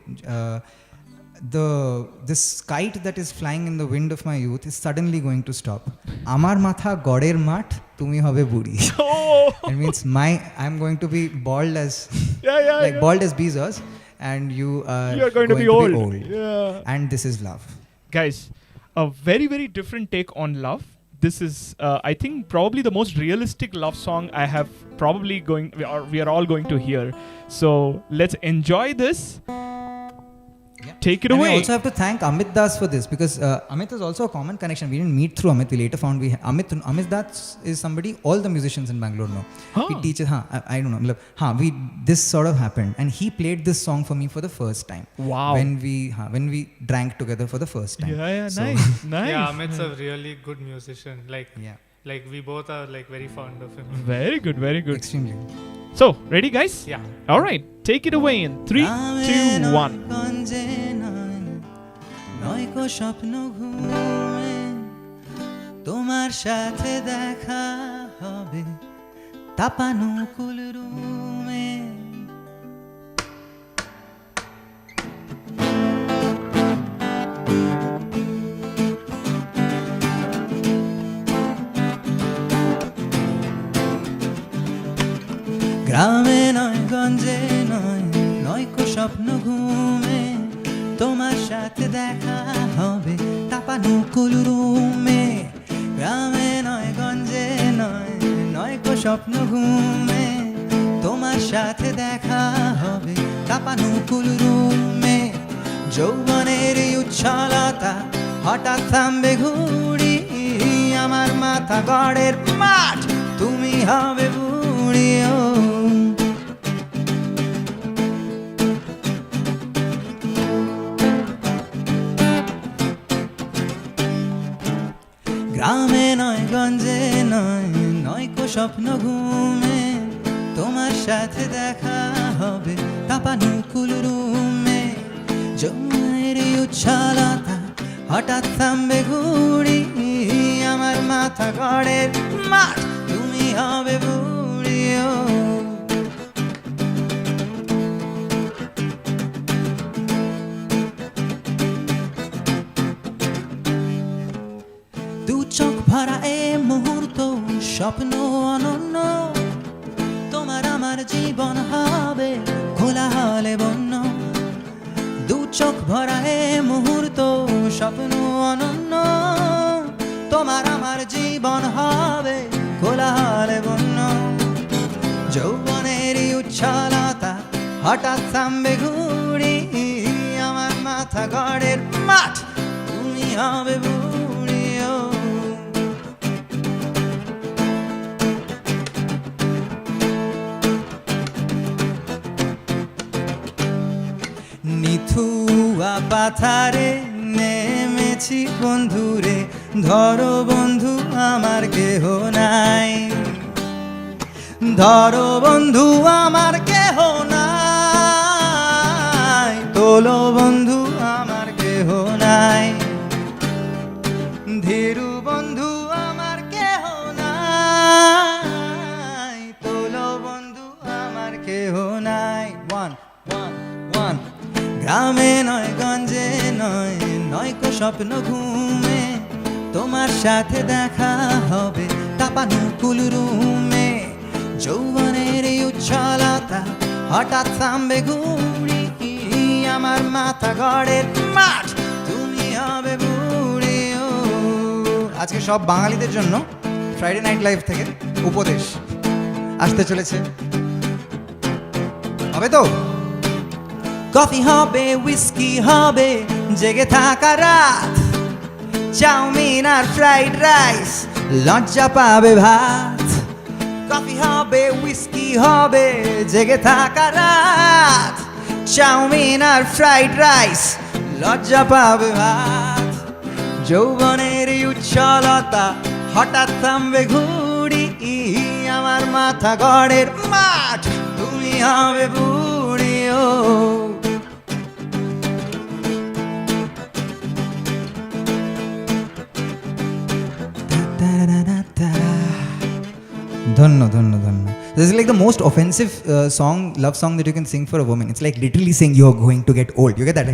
Speaker 2: This kite that is flying in the wind of my youth is suddenly going to stop. আমার মাথা গড়ের মাঠ, তুমি হবে বুড়ি। It means I'm going to be bald as bald as Bezos, and you are
Speaker 1: going to be old.
Speaker 2: Yeah. And this is love.
Speaker 1: Guys, a very, very different take on love. This is, I think, probably the most realistic love song I have we are all going to hear. So let's enjoy this. Take it away.
Speaker 2: I also have to thank Amit Das for this, because Amit is also a common connection. We didn't meet through Amit. We later found Amit Das is somebody all the musicians in Bangalore know. He teaches. I don't know. This sort of happened, and he played this song for me for the first time.
Speaker 1: Wow.
Speaker 2: When we drank together for the first time.
Speaker 1: Yeah, nice.
Speaker 3: Yeah, Amit's a really good musician. Like we both are very fond of him.
Speaker 1: Very good.
Speaker 2: Extremely.
Speaker 1: So, ready guys?
Speaker 3: Yeah.
Speaker 1: All right. Take it away in 3, 2, 1.
Speaker 2: নয়কো স্বপ্ন ঘুমে তোমার সাথে দেখা হবে তাপানুকুল রুমে। গ্রামে নয় গঞ্জে নয়কো স্বপ্ন ঘুমে তোমার সাথে দেখা হবে তাপানুকুল রুমে। গ্রামে নয় গঞ্জে নয়কো স্বপ্ন ঘুমে তোমার সাথে দেখা হবে তাপানুকুল রুমে। যৌবনের এই উচ্ছলতা হঠাৎ থামবে ঘুড়ি, আমার মাথা গড়ের মাঠ তুমি হবে বুড়ি। গ্রামে নয় গঞ্জে নয়, নয়কো স্বপ্ন ঘুমে, তোমার সাথে দেখা হবে কাঁপানুকুল রুমে। যৌবনের এই উচ্ছলতা হঠাৎ থামবে ঘুড়ি, আমার মাথা গড়ের মাঠ তুমি হবে বুড়ি। দু চোখ ভরা এ মুহূর্ত স্বপ্ন অনন্য, তোমার আমার জীবন হবে খোলা হলে বন্য। দু চোখ ভরা এ মুহূর্ত স্বপ্ন অনন্য, তোমার আমার জীবন হবে খোলা হলে বন্য। যৌবনের উচ্ছলতা হঠাৎ থামবে ঘুড়ি, আমার মাথা গড়ের মাঠ তুমি হবে বুড়ি। নিথুয়া পাথারে নেমেছি বন্ধুরে, ধরো বন্ধু আমার কেহ নাই, ধরো বন্ধু আমার কেহ নাই, তোলো বন্ধু আমার কেহ নাই, ধীরু বন্ধু আমার কেহ নাই, তোলো বন্ধু আমার কেহ নাই। One one one. গ্রামে নয় গঞ্জে নয়, নয়কো স্বপ্ন ঘুমে, তোমার সাথে দেখা হবে কাঁপানুকুল রুমে। যৌবনের এই উচ্ছলতা হঠাৎ থামবে ঘুড়ি, আমার মাথা গড়ের মাঠ তুমি হবে বুড়ি। আজকে সব বাঙালিদের জন্য ফ্রাইডে নাইট লাইভ থেকে উপদেশ আসতে চলেছে, হবে তো? কফি হবে, হুইস্কি হবে, জেগে থাকা রাত, চাউমিন আর ফ্রাইড রাইস, লজ্জা পাবে ভাত। কফি হবে, হুইস্কি হবে, জেগে থাকা রাত, চাউমিন আর ফ্রাইড রাইস, লজ্জা পাবে ভাত। যৌবনের উচ্ছলতা হঠাৎ থামবে ঘুড়ি, আমার মাথা গড়ের মাঠ তুমি হবে বুড়ি। ধন্য ধন্য ধন্য। This is like the most offensive love song that you can sing for a woman. It's like literally saying you're going to get old. You get that?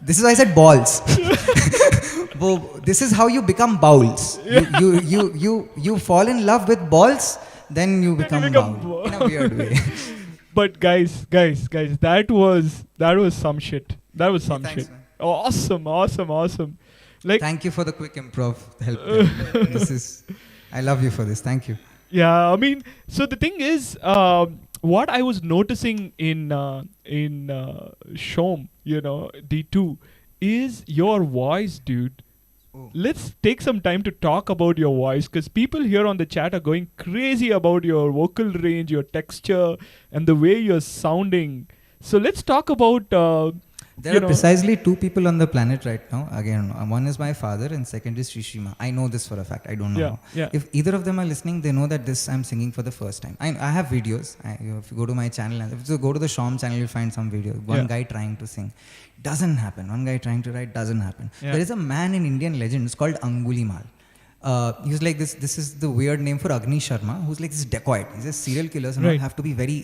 Speaker 2: This is why I said balls. This is how you become bowls. You fall in love with balls, then you become bowl in a weird way.
Speaker 1: But guys, that was some shit. That was some
Speaker 2: Thanks,
Speaker 1: shit.
Speaker 2: Man.
Speaker 1: Awesome. Like,
Speaker 2: thank you for the quick improv help. I love you for this. Thank you.
Speaker 1: yeah, I mean, so the thing is, what I was noticing in Shom, D2, is your voice, dude.
Speaker 2: Oh.
Speaker 1: Let's take some time to talk about your voice, because people here on the chat are going crazy about your vocal range, your texture, and the way you're sounding. So let's talk about
Speaker 2: there are precisely two people on the planet right now. Again, one is my father and second is Shishima. I know this for a fact. I don't know how.
Speaker 1: Yeah.
Speaker 2: If either of them are listening, they know that this I'm singing for the first time. I have videos. If you go to my channel, if you go to the Shom channel, you'll find some videos. One guy trying to sing. Doesn't happen. One guy trying to write. Doesn't happen.
Speaker 1: Yeah.
Speaker 2: There is a man in Indian legends called Angulimal. He's like this. This is the weird name for Agni Sharma, who's like this dacoit. He's a serial killer. So
Speaker 1: Right.
Speaker 2: have to be very.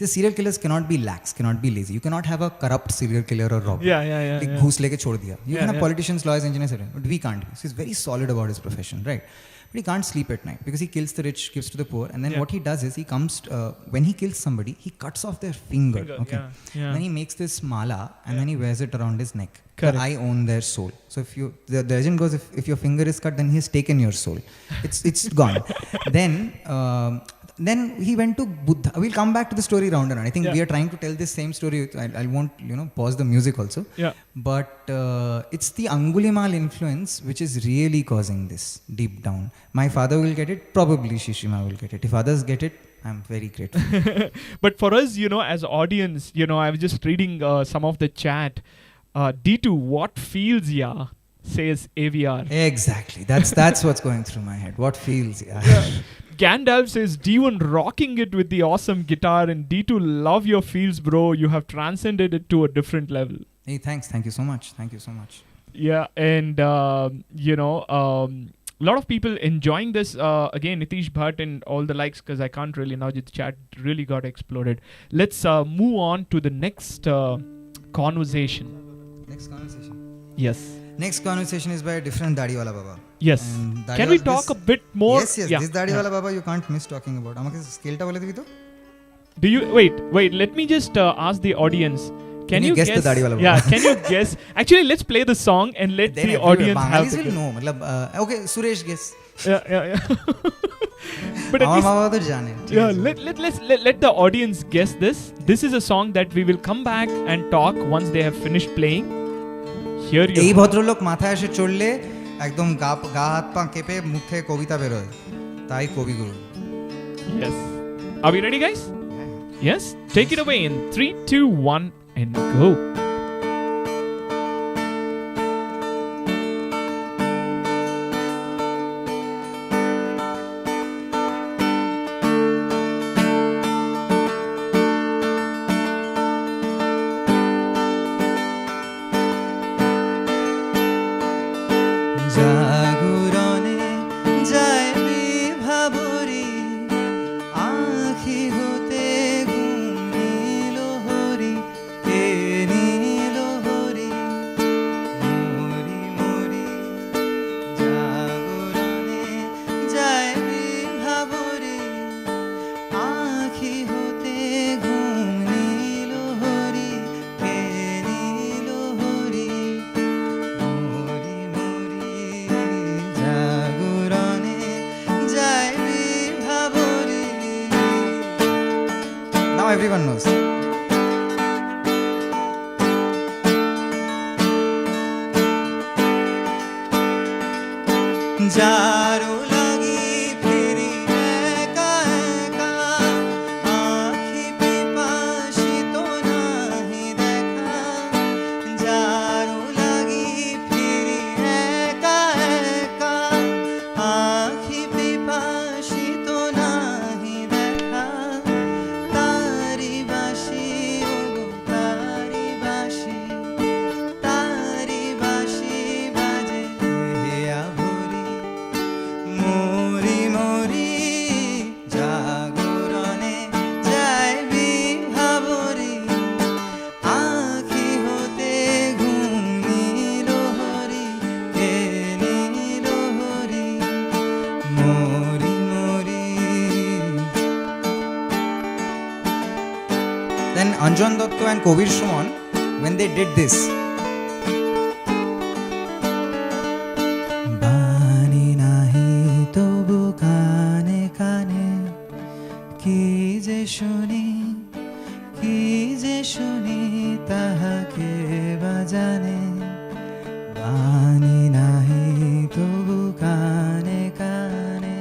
Speaker 2: His serial killers cannot be lax, cannot be lazy. You cannot have a corrupt serial killer or robber.
Speaker 1: Yeah.
Speaker 2: Like घूस लेके छोड़ दिया. You can have
Speaker 1: yeah.
Speaker 2: politicians, lawyers, engineers, etc. But we can't. So he's very solid about his profession, right? But he can't sleep at night because he kills the rich, gives to the poor, and then what he does is he comes when he kills somebody, he cuts off their finger. Okay.
Speaker 1: Yeah.
Speaker 2: Then he makes this mala and then he wears it around his neck.
Speaker 1: Correct.
Speaker 2: I own their soul. So if you, the legend goes, if your finger is cut, then he has taken your soul. It's gone. Then then he went to Buddha. We'll come back to the story round and round. I think we are trying to tell this same story. I won't, pause the music also.
Speaker 1: Yeah.
Speaker 2: But it's the Angulimal influence which is really causing this deep down. My father will get it. Probably Shishima will get it. If others get it, I'm very grateful.
Speaker 1: But for us, as audience, I was just reading some of the chat. D2, what feels ya? Says AVR.
Speaker 2: Exactly. That's what's going through my head. What feels ya?
Speaker 1: Gandalf says D1 rocking it with the awesome guitar, and D2 love your feels, bro. You have transcended it to a different level.
Speaker 2: Hey, thanks. Thank you so much. Thank you so much.
Speaker 1: Yeah, and a lot of people enjoying this. Again, Nitish Bhatt and all the likes, because I can't really now. The chat really got exploded. Let's move on to the next conversation.
Speaker 2: Next conversation.
Speaker 1: Yes.
Speaker 2: Next conversation is by a different Dadiwala Baba.
Speaker 1: Yes. Can we talk a bit more?
Speaker 2: Yes. Yeah. This Dadiwala Baba you can't miss talking about. Amake scale ta bole dibi to?
Speaker 1: Do you wait? Let me just ask the audience. Can you guess
Speaker 2: the Dadiwala Baba?
Speaker 1: Yeah. Can you guess? Actually, let's play the song and let the audience have to guess.
Speaker 2: No, okay, Suresh guess.
Speaker 1: Yeah. But at least, let the audience guess this. This is a song that we will come back and talk once they have finished playing. Here you
Speaker 2: এই ভদ্রলোক মাথায় এসে চড়লে একদম গা হাত পা কেঁপে মুখ থেকে কবিতা বেরোয়, তাই কবিগুরু।
Speaker 1: Yes. Are we ready, guys? Yes. Take it away in 3, 2, 1 and go.
Speaker 2: Everyone knows. Jaro lagi phiri eka eka aakhi pipashito nahi dekha jaro lagi phiri eka eka aakhi pipashito nahi dekha Anjan Dotto and Kovir Shom, when they did this, Bani nahi tobu kane kane ki je shuni tahake bajane Bani nahi tobu kane kane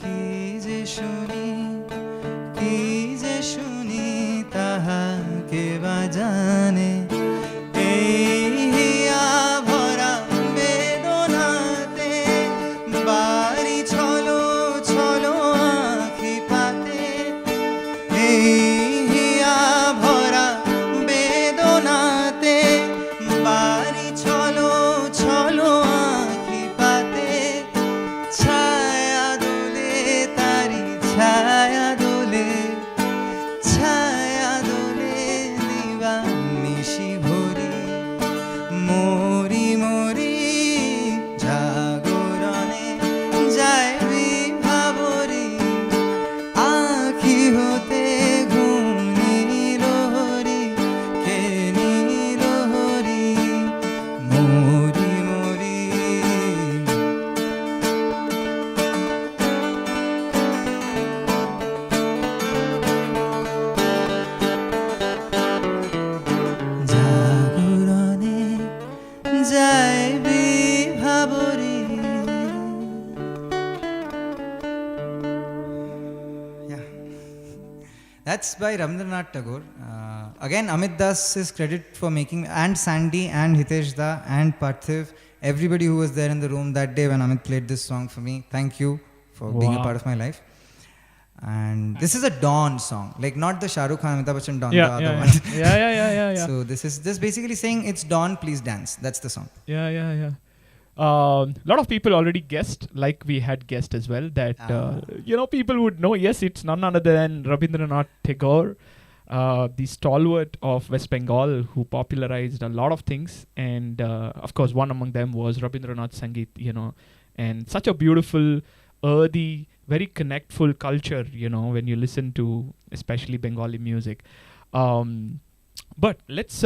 Speaker 2: ki je shuni তাহাকে বাজানে যাইবি ভাবরি. Yeah, that's by Rabindranath Tagore. Again, Amit Das is credit for making, and Sandy and Hitesh Da and Parthiv, everybody who was there in the room that day when Amit played this song for me. Thank you for being a part of my life. And this is a Dawn song, like not the Shah Rukh Khan Amitabh Bachchan Dawn, the other one.
Speaker 1: Yeah.
Speaker 2: So this is just basically saying it's dawn, please dance. That's the song.
Speaker 1: Yeah. Lot of people already guessed, like we had guessed as well, that people would know. Yes, it's none other than Rabindranath Tagore, the stalwart of West Bengal, who popularized a lot of things, and of course one among them was Rabindranath Sangeet, and such a beautiful, earthy, very connectful culture, when you listen to especially Bengali music. But let's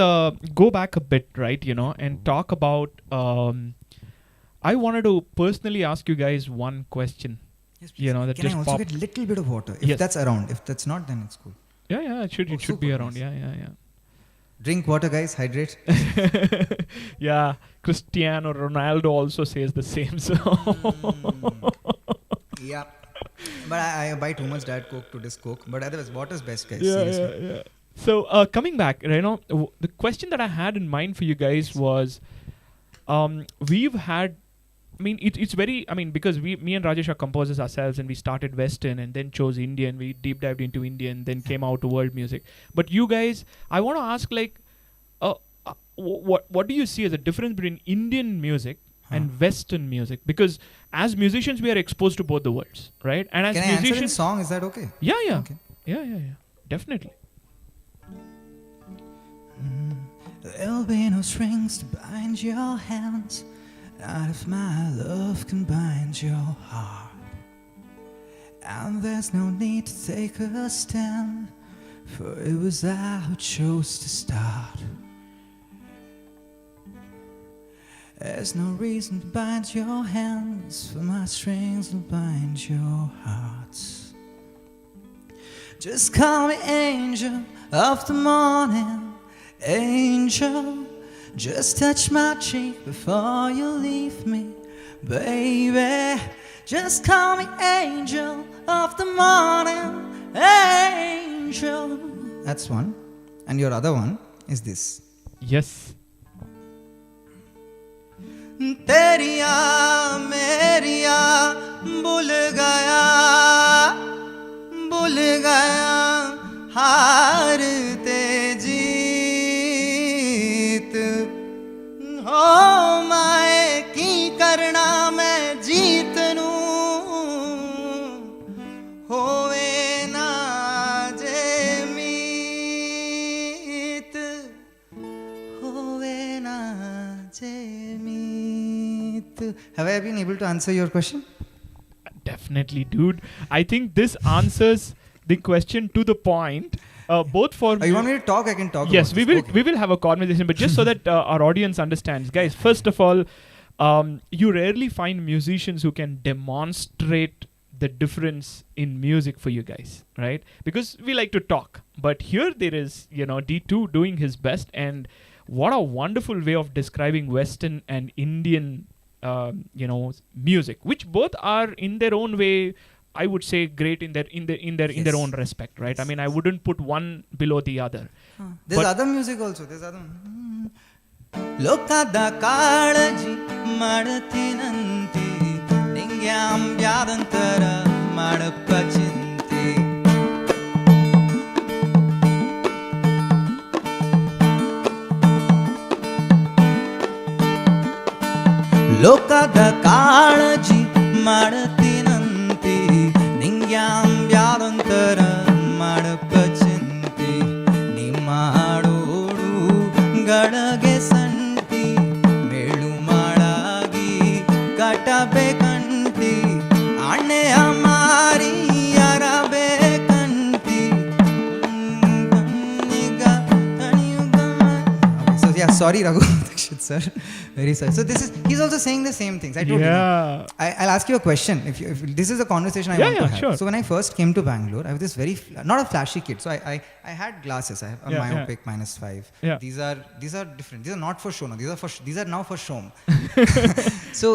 Speaker 1: go back a bit, right, and talk about I wanted to personally ask you guys one question.
Speaker 2: Yes, please.
Speaker 1: That
Speaker 2: Can
Speaker 1: just
Speaker 2: I also get a little bit of water? If that's around. If that's not, then it's cool.
Speaker 1: Yeah, it should be around.
Speaker 2: Nice.
Speaker 1: Yeah.
Speaker 2: Drink water, guys. Hydrate.
Speaker 1: Yeah, Cristiano Ronaldo also says the same. So
Speaker 2: Yeah. But I buy too much Diet Coke to this Coke. But otherwise, water's best, guys. Seriously.
Speaker 1: Yeah. So coming back, the question that I had in mind for you guys was, we've had, it's very, because me and Rajesh are composers ourselves, and we started Western and then chose Indian. We deep dived into Indian, then came out to world music. But you guys, I want to ask, what do you see as a difference between Indian music and Western music? Because as musicians, we are exposed to both the worlds, right? And as
Speaker 2: Can
Speaker 1: musicians,
Speaker 2: I answer in song? Is that okay?
Speaker 1: Yeah.
Speaker 2: Okay.
Speaker 1: Yeah. Definitely.
Speaker 2: There'll be no strings to bind your hands, not if my love can bind your heart. And there's no need to take a stand, for it was I who chose to start. There's no reason to bind your hands, for my strings will bind your hearts. Just call me angel of the morning, angel. Just touch my cheek before you leave me, baby. Just call me angel of the morning, angel. That's one. And your other one is this.
Speaker 1: Yes.
Speaker 2: तेरिया मेरिया भूल गया हारते जीत हो माए की करना मैं जीत नूं होवे ना जे मीत होवे ना जे मीत. Have I been able to answer your question?
Speaker 1: Definitely, dude. I think this answers the question to the point. Both for
Speaker 2: you want me to talk? I can talk.
Speaker 1: Yes,
Speaker 2: we
Speaker 1: will have a conversation, but just so that our audience understands, guys. First of all, you rarely find musicians who can demonstrate the difference in music for you guys, right? Because we like to talk, but here there is, D2 doing his best, and what a wonderful way of describing Western and Indian, music, which both are in their own way, I would say, great in their own respect, right?
Speaker 2: Yes.
Speaker 1: I wouldn't put one below the other.
Speaker 2: There's other music also. There's other one. ಲೋಕದ ಕಾಳಜಿ ಮಾಡತೀನಂತಿ ನಿಂಗ್ಯಾಂಬ್ಯಾದಂತರ ಮಾಡಪ್ಪ ಚಿಂತೆ ಲೋಕದ ಕಾಳಜಿ ಮಾಡತೀನಂತಿ ನಿಂಗ್ಯಾಂಬ್ಯಾದಂತರ ಮಾಡಪ್ಪ ಚಿಂತೆ ನಿಮ್ಮಾಡೋಡು ಗಡಗೆ ಸಂಟಿ ಮೇಳು ಮಾಡಾಗಿ ಕಟಬೇಕಂತಿ ಅಣ್ಣೆ ಅಮಾರಿ ಅರಬೇಕಂತಿ So yeah, sorry Raghu Dixit sir, Very sorry. So he's also saying the same things. I told you. I'll ask you a question. If this is a conversation I want to have.
Speaker 1: Sure.
Speaker 2: So when I first came to Bangalore, I was this not a flashy kid. So I had glasses. I have a myopic -5.
Speaker 1: Yeah.
Speaker 2: These are different. These are not for show. No. These are now for Shom. So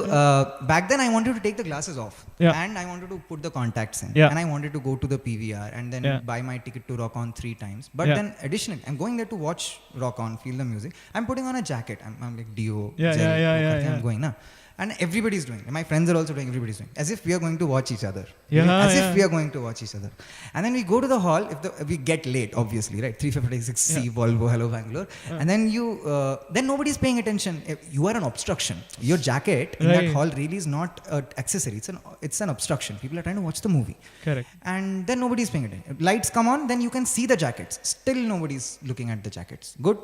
Speaker 2: back then I wanted to take the glasses off. And I wanted to put the contacts in. And I wanted to go to the PVR and then buy my ticket to Rock On 3 times. But then additionally, I'm going there to watch Rock On, feel the music. I'm putting on a jacket. I'm like Dio. I'm going now. And everybody's doing it. My friends are also doing, everybody's doing. As if we are going to watch each other. As if we are going to watch each other. And then we go to the hall, if we get late, obviously, right? 356C, Volvo, hello Bangalore. And then then nobody's paying attention. You are an obstruction. Your jacket in that hall really is not an accessory. It's an obstruction. People are trying to watch the movie.
Speaker 1: Correct.
Speaker 2: And then nobody's paying attention. Lights come on, then you can see the jackets. Still nobody's looking at the jackets. Good?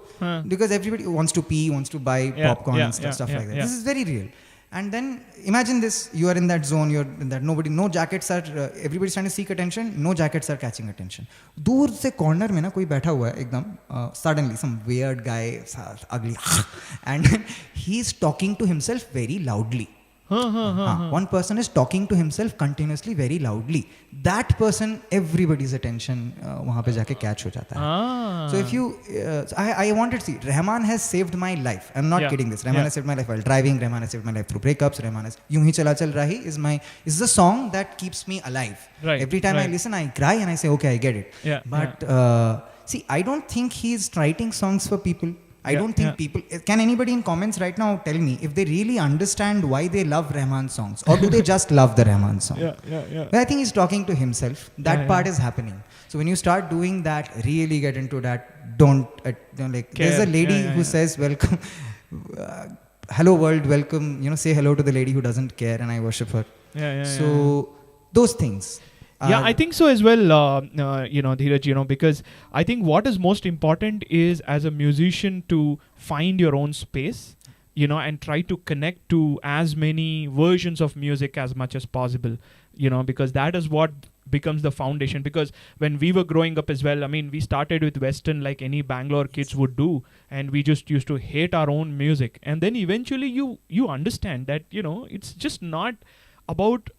Speaker 2: Because everybody wants to pee, wants to buy popcorn and stuff like that. This is very real. And then imagine this, you are in that zone, you're in that no jackets are, everybody's trying to seek attention, no jackets are catching attention. दूर से corner में ना कोई बैठा हुआ है एकदम, suddenly some weird guy, ugly, and he's talking to himself very loudly. One person is talking to himself continuously very loudly. That person, everybody's attention वहाँ पे जाके catch हो जाता है. So if you, I wanted to see, Rahman has saved my life. I'm not kidding this. Rahman has saved my life while driving. Rahman has saved my life through breakups. Rahman has, Yun Hi Chala Chal Rahi is the song that keeps me alive. Every time I listen, I cry and I say, okay, I get it. But see, I don't think he's writing songs for people. I don't think people, can anybody in comments right now tell me if they really understand why they love Rahman songs, or do they just love the Rahman song? But I think he's talking to himself. That part is happening. So when you start doing that, really get into that, don't, there's a lady who says, welcome, hello world, welcome, say hello to the lady who doesn't care, and I worship her. So those things.
Speaker 1: I think so as well, Dheeraj, because I think what is most important is as a musician to find your own space, and try to connect to as many versions of music as much as possible, because that is what becomes the foundation. Because when we were growing up as well, I mean, we started with Western like any Bangalore kids would do, and we just used to hate our own music. And then eventually you understand that, it's just not about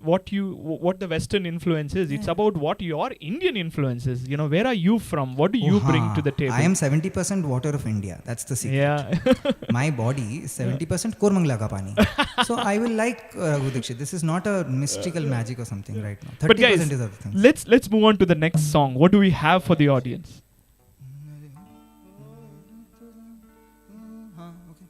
Speaker 1: what the Western influence is. It's about what your Indian influence is. Where are you from? What do you bring to the table?
Speaker 2: I am 70% water of India. That's the secret. My body is 70% Kormangla ka pani. So I will like Raghu Dixit. This is not a mystical magic or something right now. 30%
Speaker 1: but guys,
Speaker 2: is other things.
Speaker 1: Let's move on to the next song. What do we have for the audience?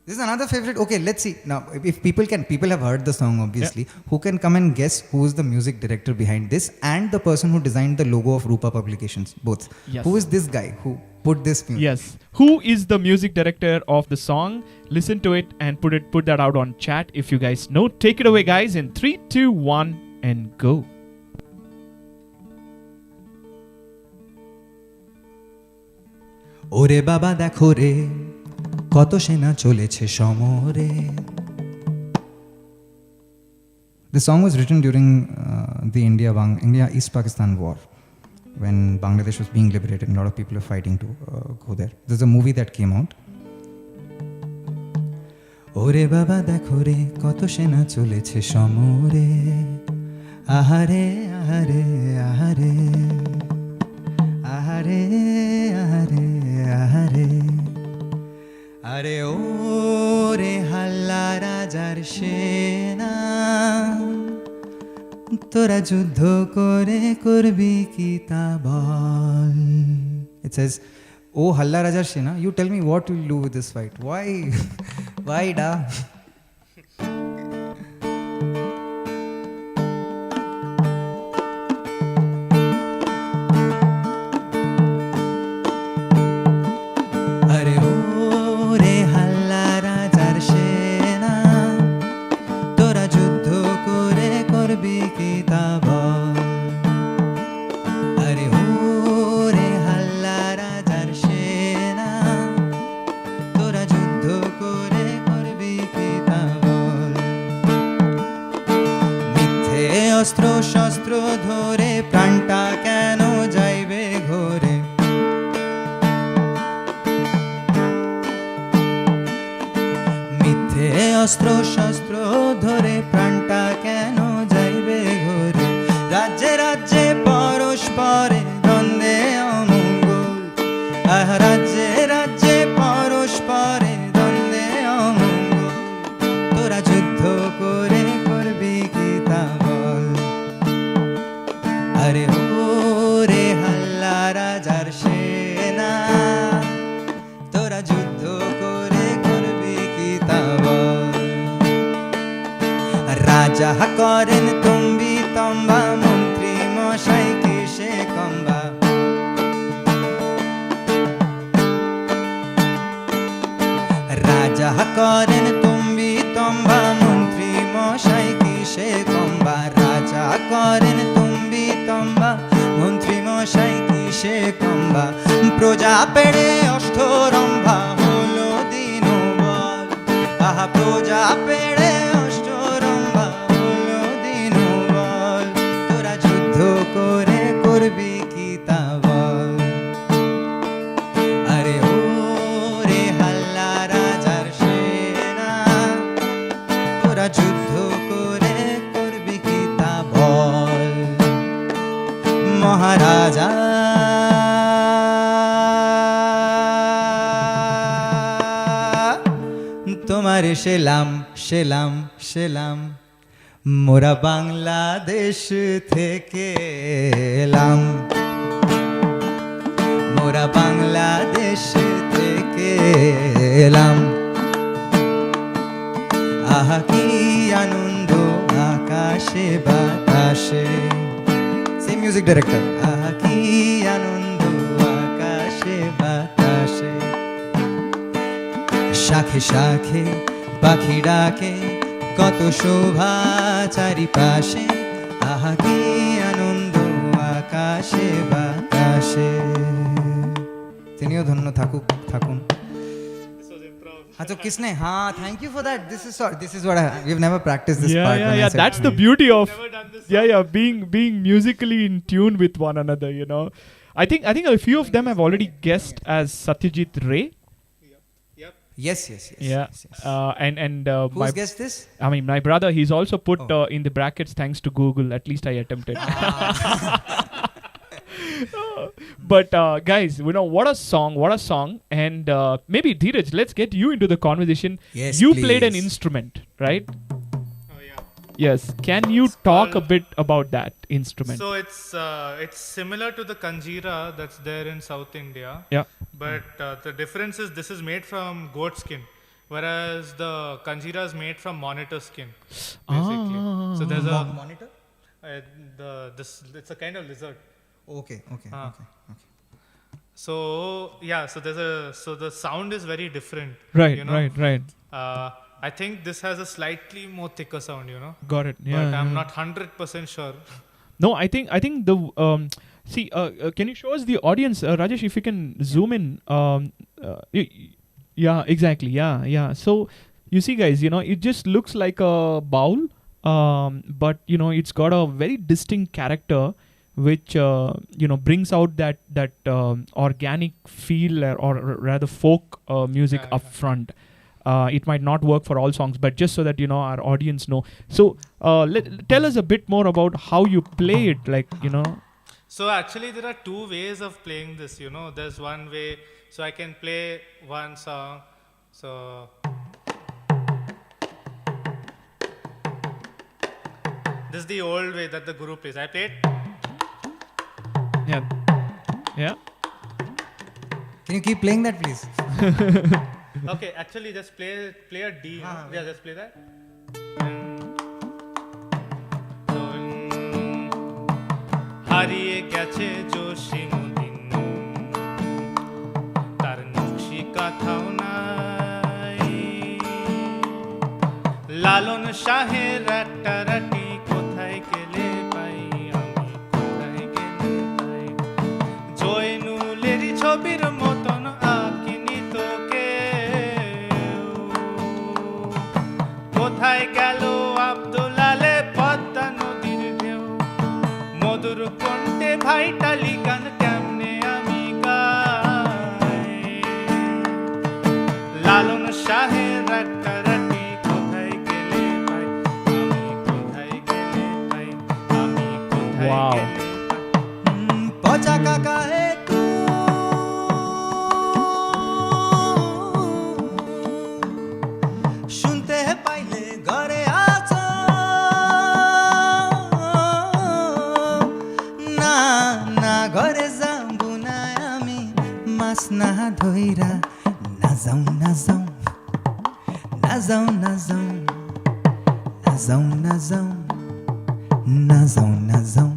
Speaker 2: This is another favorite. Okay, let's see. Now, if people have heard the song, obviously. Who can come and guess who is the music director behind this and the person who designed the logo of Rupa Publications? Both.
Speaker 1: Yes.
Speaker 2: Who is this guy who put this music?
Speaker 1: Yes. Who is the music director of the song? Listen to it and put that out on chat if you guys know. Take it away, guys, in 3, 2, 1, and go.
Speaker 2: Ore Baba dekho re কত সেনা চলেছে সমরে. The song was written during the India-East Pakistan war, when Bangladesh was being liberated and a lot of people were fighting to go there. There's a movie that came out. ওরে বাবা দেখো রে কত সেনা চলেছে সমরে, আহারে আহারে আহারে আহারে আহারে আহারে, আরে ও রে হাল্লা রাজার সেনা, তোরা যুদ্ধ করে করবি কি তা বল. It says, oh Halla Rajar Sena, you tell me what you'll do with this fight. Why da? অস্ত্র শস্ত্র ধরে প্রাণটা কেন যাইবে ঘোরে, মিথ্যে অস্ত্র শস্ত্র ধরে প্রাণটা কেন যাইবে ঘরে রাজ্যে রাজ্যে পরস্পরে দ্বন্দ্বে অমঙ্গল রাজ্যে রাজ্যে পরস্পরে দ্বন্দ্বে অমঙ্গল তোরা যুদ্ধ করে করবি কি তা বল আরে ও রে হাল্লা রাজার সেনা তোরা যুদ্ধ করে করবি কি তা বল রাজা করেন তুমি তম্বা মন্ত্রী মশাই কিসে কম্বা রাজা করেন তুমি তম্বা মন্ত্রী মশাই কিসে কম্বা রাজা করেন তুমি তম্বা মন্ত্রী মশাই কিসে কম্বা প্রজা পেড়ে অষ্টরম্ভা হলো দিন বল আহা প্রজা পেড়ে অষ্টরম্ভা হলো দিন বল তোরা যুদ্ধ করে করবি কি তা বল আরে ও রে হাল্লা রাজার সেনা তোরা যুদ্ধ করে করবি কি তা বল মহারাজা তোমার সেলাম সেলাম সেলাম মোরা বাংলাদেশ থেকে এলাম মোরা বাংলাদেশ থেকে এলাম আহা কি আনন্দ আকাশে বাতাসে সেই মিউজিক ডাইরেক্টর আহা কি আনন্দ আকাশে বাতাসে শাখে শাখে পাখি ডাকে কত শোভা চারিপাশে আহা কি আনন্দ আকাশে বাতাসে তিনিও ধন্য থাকুক থাকুন तो किसने हाँ thank you for that this is what we've never practiced this part
Speaker 1: yeah that's the beauty of being musically in tune with one another you know I think a few of them have already guessed as Satyajit Ray
Speaker 2: yes
Speaker 1: and
Speaker 2: who's guessed this
Speaker 1: I mean my brother he's also put in the brackets thanks to Google at least I attempted but guys you know what a song and maybe Dheeraj let's get you into the conversation
Speaker 2: yes
Speaker 1: you
Speaker 2: please.
Speaker 1: played an instrument right
Speaker 3: Oh yeah.
Speaker 1: yes can you talk a bit about that instrument
Speaker 3: So it's similar to the kanjira that's there in South India.
Speaker 1: yeah
Speaker 3: But the difference is this is made from goat skin, whereas the kanjira is made from monitor skin. Basically, so there's a
Speaker 2: monitor
Speaker 3: it's a kind of lizard.
Speaker 2: okay
Speaker 3: So yeah, so the sound is very different.
Speaker 1: right
Speaker 3: you know?
Speaker 1: right
Speaker 3: I think this has a slightly more thicker sound, you know.
Speaker 1: got it yeah
Speaker 3: But I'm not 100% sure.
Speaker 1: no I think the see can you show us the audience Rajesh if you can zoom in yeah exactly yeah so you see guys you know it just looks like a bowl but you know it's got a very distinct character which you know brings out that organic feel or rather folk music up front it might not work for all songs but just so that you know our audience know so tell us a bit more about how you play it like you know
Speaker 3: So actually there are two ways of playing this, you know. There's one way, so I can play one song. So this is the old way that the guru plays. I played.
Speaker 1: yeah
Speaker 2: can you keep playing that please
Speaker 3: Okay, actually just play a D. You know? Yeah, just play that. হারিয়ে গেছে জসীমউদ্দিন তার নকশি কাঁথাও নাই লালন শাহের একটা রাটি কোথায় গেলে পাই আমি কোথায় গেলে পাই জয়নুলেরই ছবির মতন আঁকিনি তোকে কোথায় গেল আব্দুল আলে পদ্মা নদীর ঢেউ মধুর কণ্ঠে ভাইটালি গান কেমনে আমি গাই লালন শাহের একটা রাটি কোথায়
Speaker 1: Wow.
Speaker 2: পচা কাকা হে তু শুনতে পাইলে ঘরে আছো না না ঘরে যাবো না আমি মাছ না ধইরা না যাও না যাও না যাও না যাও না যাও না যাও na zao na zao.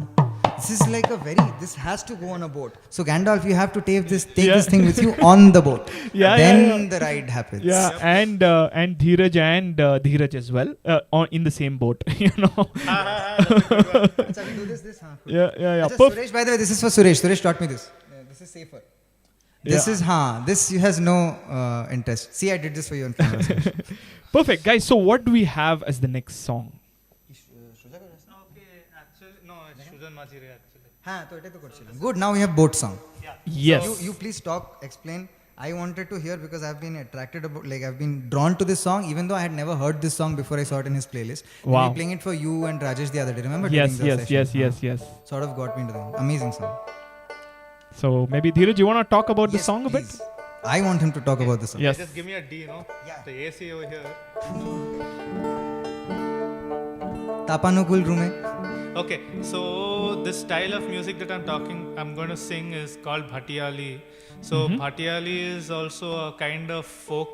Speaker 2: This is like a very. This has to go on a boat. So Gandalf, you have to take this thing with you on the boat. Then the ride happens.
Speaker 1: Yeah, and Dheeraj and Dheeraj as well in the same boat. You know.
Speaker 2: Achha, we do this.
Speaker 1: Yeah.
Speaker 2: Achha, Suresh, by the way, this is for Suresh. Suresh taught me this. This is safer. This is This has no interest. See, I did this for you on camera.
Speaker 1: Perfect, guys. So what do we have as the next song?
Speaker 2: Good. Now we have boat song.
Speaker 1: Yes.
Speaker 2: So you please talk, explain. I wanted to hear because I've been attracted about, like I've been drawn to this song, even though I had never heard this song before I saw it in his playlist.
Speaker 1: Wow.
Speaker 2: We playing it for you and Rajesh the other day. Remember?
Speaker 1: Yes.
Speaker 2: during the session?
Speaker 1: Yes.
Speaker 2: Sort of got me into the amazing song.
Speaker 1: So maybe Dheeraj, you want to talk about the song a bit?
Speaker 2: please. I want him to talk about the song.
Speaker 1: Yes.
Speaker 3: Just give me a D, no?
Speaker 2: Yeah.
Speaker 3: The AC over here.
Speaker 2: Tapanukul Rume.
Speaker 3: Okay, so this style of music that I'm going to sing is called Bhatiyali. So Bhatiyali is also a kind of folk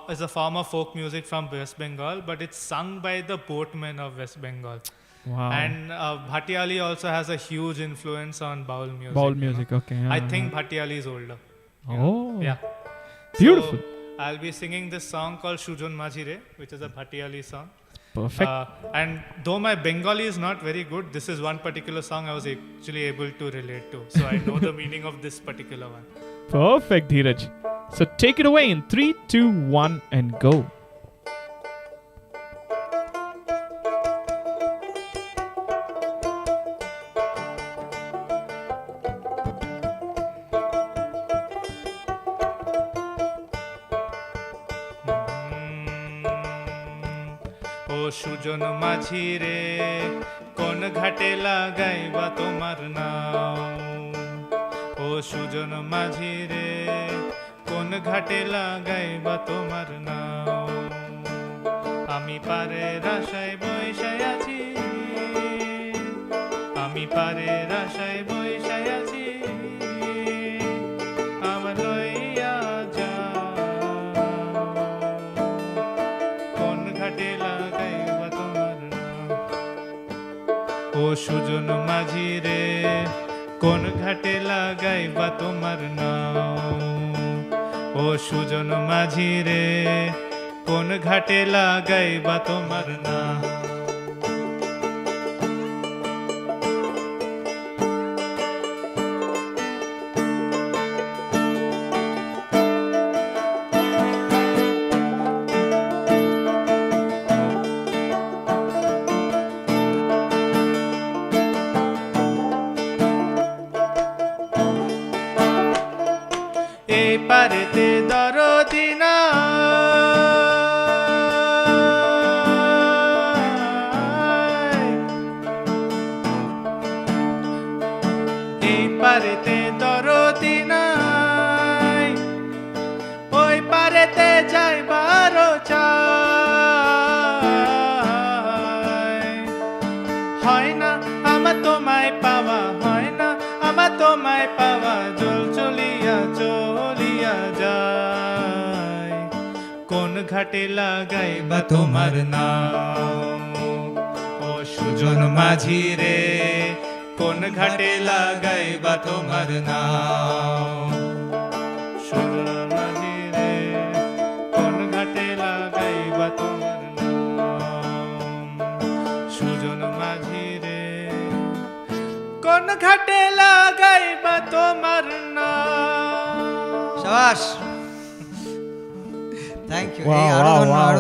Speaker 3: is a form of folk music from West Bengal, but it's sung by the boatmen of West Bengal.
Speaker 1: Wow.
Speaker 3: And Bhatiyali also has a huge influence on Baul music.
Speaker 1: Baul music, okay.
Speaker 3: I think Bhatiyali is older.
Speaker 1: Oh.
Speaker 3: Yeah.
Speaker 1: Beautiful.
Speaker 3: So, I'll be singing this song called Sujon Majhire, which is a Bhatiyali song.
Speaker 1: Perfect.
Speaker 3: And though my Bengali is not very good, this is one particular song I was actually able to relate to. So I know the meaning of this particular one.
Speaker 1: Perfect, Dheeraj. So take it away in 3, 2, 1 and go.
Speaker 3: Sujan মাঝি রে কোন ঘাটে লাগাইবা তোমার নাও ও সুজন মাঝি রে কোন ঘাটে লাগাইবা তোমার নাও আমি পারের আশায় বইসায় আছি আমি পারের আশায় বইসায় আছি আমার লইয়া যাও কোন ঘাটে ও সুজন মাঝি রে কোন ঘাটে লাগাইবা তোমার নাও ও সুজন মাঝি রে কোন ঘাটে লাগাইবা তোমার নাও পারেতে দরদি না এই পারেতে দরদি নাই ওই পারেতে যাইবারও চাই হয় না আমার তোমায় পাওয়া হয় না আমার তোমায় পাওয়া জল চলিয়া চলিয়া যায় কোন ঘাটে লাগাইবা তোমার নাম ও সুজন মাঝি রে কোন ঘাটে লাগাইবা তোমার নাম সুজন মাঝি রে কোন ঘাটে লাগাইবা তোমার নাম সুজন মাঝি রে কোন ঘাটে লাগাইবা তোমার নাম
Speaker 2: শাবাশ Thank you.
Speaker 1: Wow,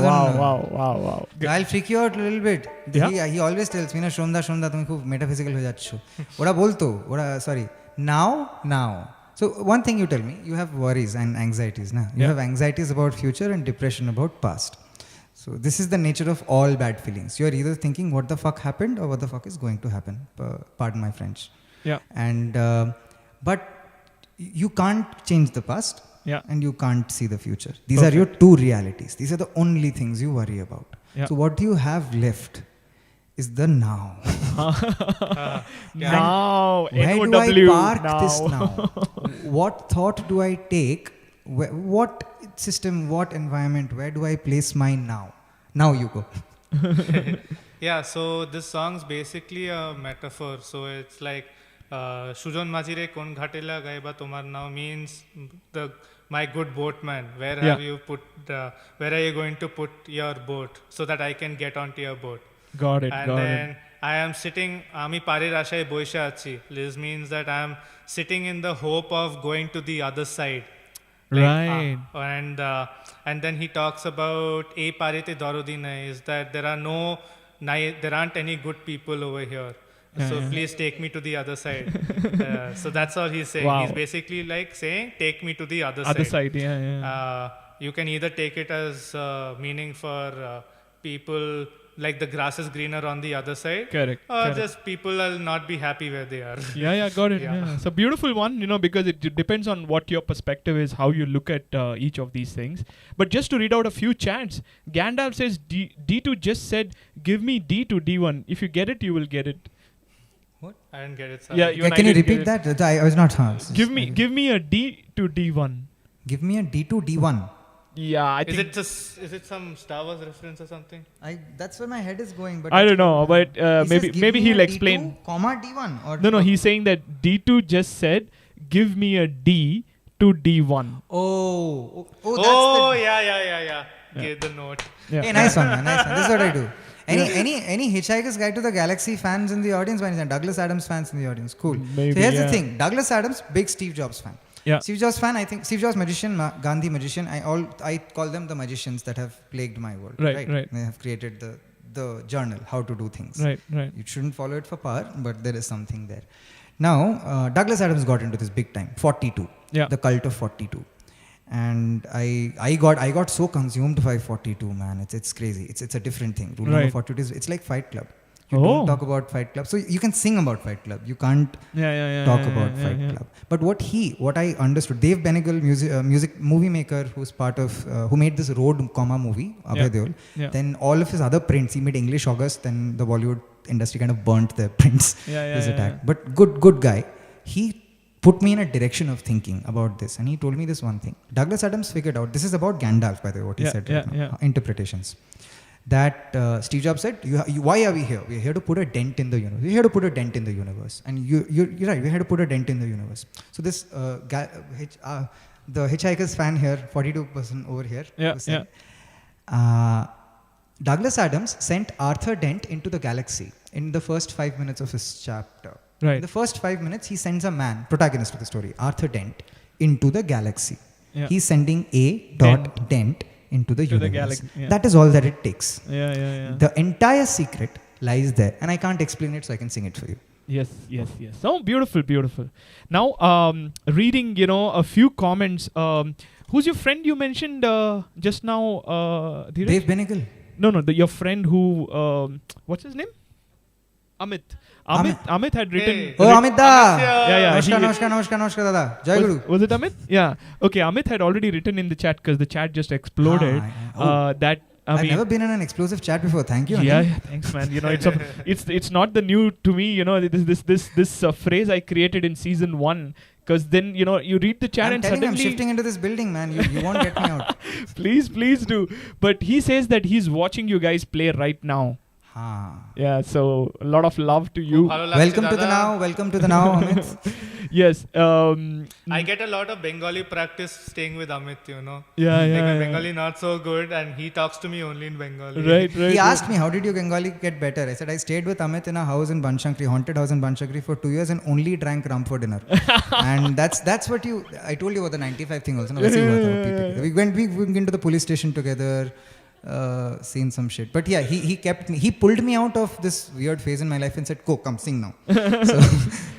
Speaker 2: Hey,
Speaker 1: wow.
Speaker 2: I'll freak you out a little bit. He always tells me, Shomda, তুমি খুব metaphysical হয়ে যাচ্ছ। ওরা বলতো, sorry, now. So one thing you tell me, you have worries and anxieties, na? You have anxieties about future and depression about past. So this is the nature of all bad feelings. You're either thinking what the fuck happened or what the fuck is going to happen. Pardon my French.
Speaker 1: Yeah.
Speaker 2: And but you can't change the past.
Speaker 1: Yeah.
Speaker 2: And you can't see the future. These are your two realities. These are the only things you worry about.
Speaker 1: Yeah.
Speaker 2: So what you have left is the now.
Speaker 1: Now.
Speaker 2: Where do I
Speaker 1: NOW,
Speaker 2: park
Speaker 1: now.
Speaker 2: this now? What thought do I take? What system, what environment, where do I place my now? Now you go.
Speaker 3: Yeah, so this song's basically a metaphor. So it's like Sujon Majire kon ghatela gaiba tomar now means my good boatman. Where have you put where are you going to put your boat so that I can get onto your boat?
Speaker 1: Got it.
Speaker 3: And then I am sitting ami parir ashaye boishe achi. This means that I am sitting in the hope of going to the other side.
Speaker 1: Right.
Speaker 3: And then he talks about a parite darodina is that there aren't any good people over here. So please take me to the other side. So that's all he's saying.
Speaker 1: Wow.
Speaker 3: He's basically like saying, take me to the other side.
Speaker 1: Other side, yeah.
Speaker 3: You can either take it as meaning for people like the grass is greener on the other side.
Speaker 1: Correct.
Speaker 3: Or just people will not be happy where they are.
Speaker 1: Yeah, got it. Yeah. It's a beautiful one, because it depends on what your perspective is, how you look at each of these things. But just to read out a few chants, Gandalf says, D2 just said, give me D to D1. If you get it, you will get it.
Speaker 3: What? I didn't get it.
Speaker 1: Sorry. Yeah,
Speaker 2: can you repeat that? I was not heard.
Speaker 1: Give me a D to D1.
Speaker 2: Give me a D to D1.
Speaker 1: Yeah, I think.
Speaker 3: Is it some Star Wars reference or something?
Speaker 2: That's where my head is going. But
Speaker 1: I don't know, but maybe he'll explain.
Speaker 2: D2, comma D1 or
Speaker 1: no, he's saying that D2 just said, give me a D to D1.
Speaker 2: Oh,
Speaker 3: yeah. Give the note.
Speaker 1: Yeah.
Speaker 2: Hey, nice one, man. Nice one. This is what I do. Any Hitchhiker's Guide to the Galaxy fans in the audience? Douglas Adams fans in the audience. Cool.
Speaker 1: Maybe,
Speaker 2: so here's the thing. Douglas Adams, big Steve Jobs fan.
Speaker 1: Yeah.
Speaker 2: Steve Jobs fan, I think Steve Jobs magician, Gandhi magician. I call them the magicians that have plagued my world.
Speaker 1: Right.
Speaker 2: They have created the journal, how to do things.
Speaker 1: Right.
Speaker 2: You shouldn't follow it for power, but there is something there. Now, Douglas Adams got into this big time. 42.
Speaker 1: Yeah.
Speaker 2: The cult of 42. And I got so consumed by 42, man. It's crazy. It's a different thing. Rule number 42 it's like Fight Club. You don't talk about Fight Club. So you can sing about Fight Club. You can't talk about Fight Club. But what I understood, Dave Benegal, music movie maker, who's part of who made this Road, movie, Abhay Deol. Then all of his other prints, he made English August. Then the Bollywood industry kind of burnt their prints. His attack. But good guy. He put me in a direction of thinking about this, and he told me this one thing. Douglas Adams figured out, this is about Gandalf, by the way, what he said right now, interpretations. That Steve Jobs said, why are we here? We're here to put a dent in the universe. We're here to put a dent in the universe. And you're right, we're here to put a dent in the universe. So this, the Hitchhiker's fan here, 42% over here, said, Douglas Adams sent Arthur Dent into the galaxy in the first 5 minutes of his chapter.
Speaker 1: Right.
Speaker 2: In the first 5 minutes, he sends a man, protagonist of the story, Arthur Dent, into the galaxy.
Speaker 1: Yeah.
Speaker 2: He's sending Dent into the universe.
Speaker 1: galaxy,
Speaker 2: That is all that it takes.
Speaker 1: Yeah.
Speaker 2: The entire secret lies there. And I can't explain it, so I can sing it for you.
Speaker 1: Yes. Oh, beautiful. Now, reading, a few comments. Who's your friend you mentioned just now? Dheeraj?
Speaker 2: Dave Benegal.
Speaker 1: No, your friend who, what's his name? Amit had written.
Speaker 3: Hey.
Speaker 2: Oh, Amit da!
Speaker 1: Yeah.
Speaker 2: Namaskar, dada. Jai Guru.
Speaker 1: Was it Amit? Yeah. Okay, Amit had already written in the chat because the chat just exploded. That
Speaker 2: I've never been in an explosive chat before. Thank you.
Speaker 1: Yeah, thanks, man. It's not the new to me. This phrase I created in season 1. Because then you read the chat and suddenly
Speaker 2: I'm shifting into this building, man. You won't get me out.
Speaker 1: Please do. But he says that he's watching you guys play right now. Yeah, so a lot of love to you.
Speaker 2: Welcome to the now, Amit.
Speaker 1: Yes.
Speaker 3: I get a lot of Bengali practice staying with Amit,
Speaker 1: Yeah.
Speaker 3: My Bengali not so good, and he talks to me only in Bengali.
Speaker 1: Right.
Speaker 2: He asked me, how did your Bengali get better? I said, I stayed with Amit in a house in Banshankari, haunted house in Banshankari for 2 years and only drank rum for dinner. And that's what I told you about the 95 thing also. We went into the police station together. Seen some shit, but yeah, he pulled me out of this weird phase in my life and said, "Go, come sing now." So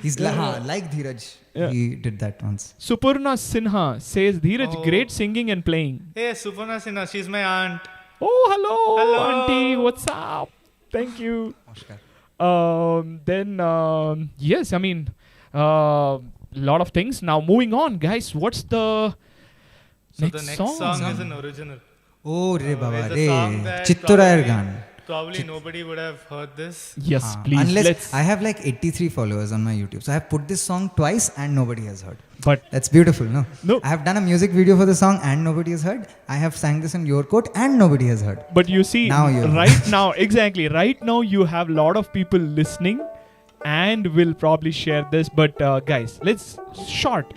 Speaker 2: he's like Dheeraj. Yeah. He did that once.
Speaker 1: Suparna Sinha says, "Dheeraj, great singing and playing."
Speaker 3: Hey, Suparna Sinha, she's my aunt.
Speaker 1: Oh, hello,
Speaker 3: Hello.
Speaker 1: auntie. What's up? Thank you.
Speaker 2: Namaskar.
Speaker 1: Then yes, I mean, lot of things. Now moving on, guys. What's the
Speaker 3: So
Speaker 1: next
Speaker 3: the next
Speaker 1: song?
Speaker 3: song is an original.
Speaker 2: Oh re baba
Speaker 3: It's a
Speaker 2: re.
Speaker 3: song that
Speaker 2: Chitturayar gan.
Speaker 3: probably nobody would have heard this.
Speaker 1: Yes, please.
Speaker 2: Unless
Speaker 1: Let's.
Speaker 2: I have like 83 followers on my YouTube. So I have put this song twice and nobody has heard.
Speaker 1: But
Speaker 2: That's beautiful, no?
Speaker 1: No.
Speaker 2: I have done a music video for the song and nobody has heard. I have sang this in your court and nobody has heard.
Speaker 1: but you see,
Speaker 2: Now you-
Speaker 1: right now, exactly. Right now, you have a lot of people listening, and will probably share this. But guys, let's short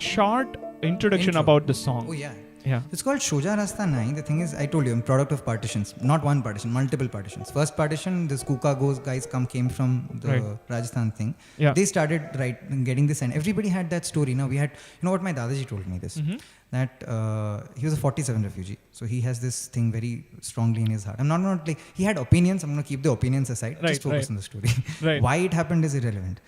Speaker 1: introduction
Speaker 2: Intro.
Speaker 1: about the song.
Speaker 2: Oh yeah.
Speaker 1: Yeah.
Speaker 2: It's called Shoja Rasta Nahi. The thing is, I told you, I'm product of partitions. Not one partition, multiple partitions. First partition, this Kuka Goes guys came from the
Speaker 1: Right.
Speaker 2: Rajasthan thing.
Speaker 1: Yeah.
Speaker 2: They started getting this, and everybody had that story. Now we had, you know what my Dadaji told me this, that he was a 47 refugee. So he has this thing very strongly in his heart. I'm not like, he had opinions. I'm going to keep the opinions aside.
Speaker 1: Right,
Speaker 2: Just focus
Speaker 1: right.
Speaker 2: on the story.
Speaker 1: Right.
Speaker 2: Why it happened is irrelevant.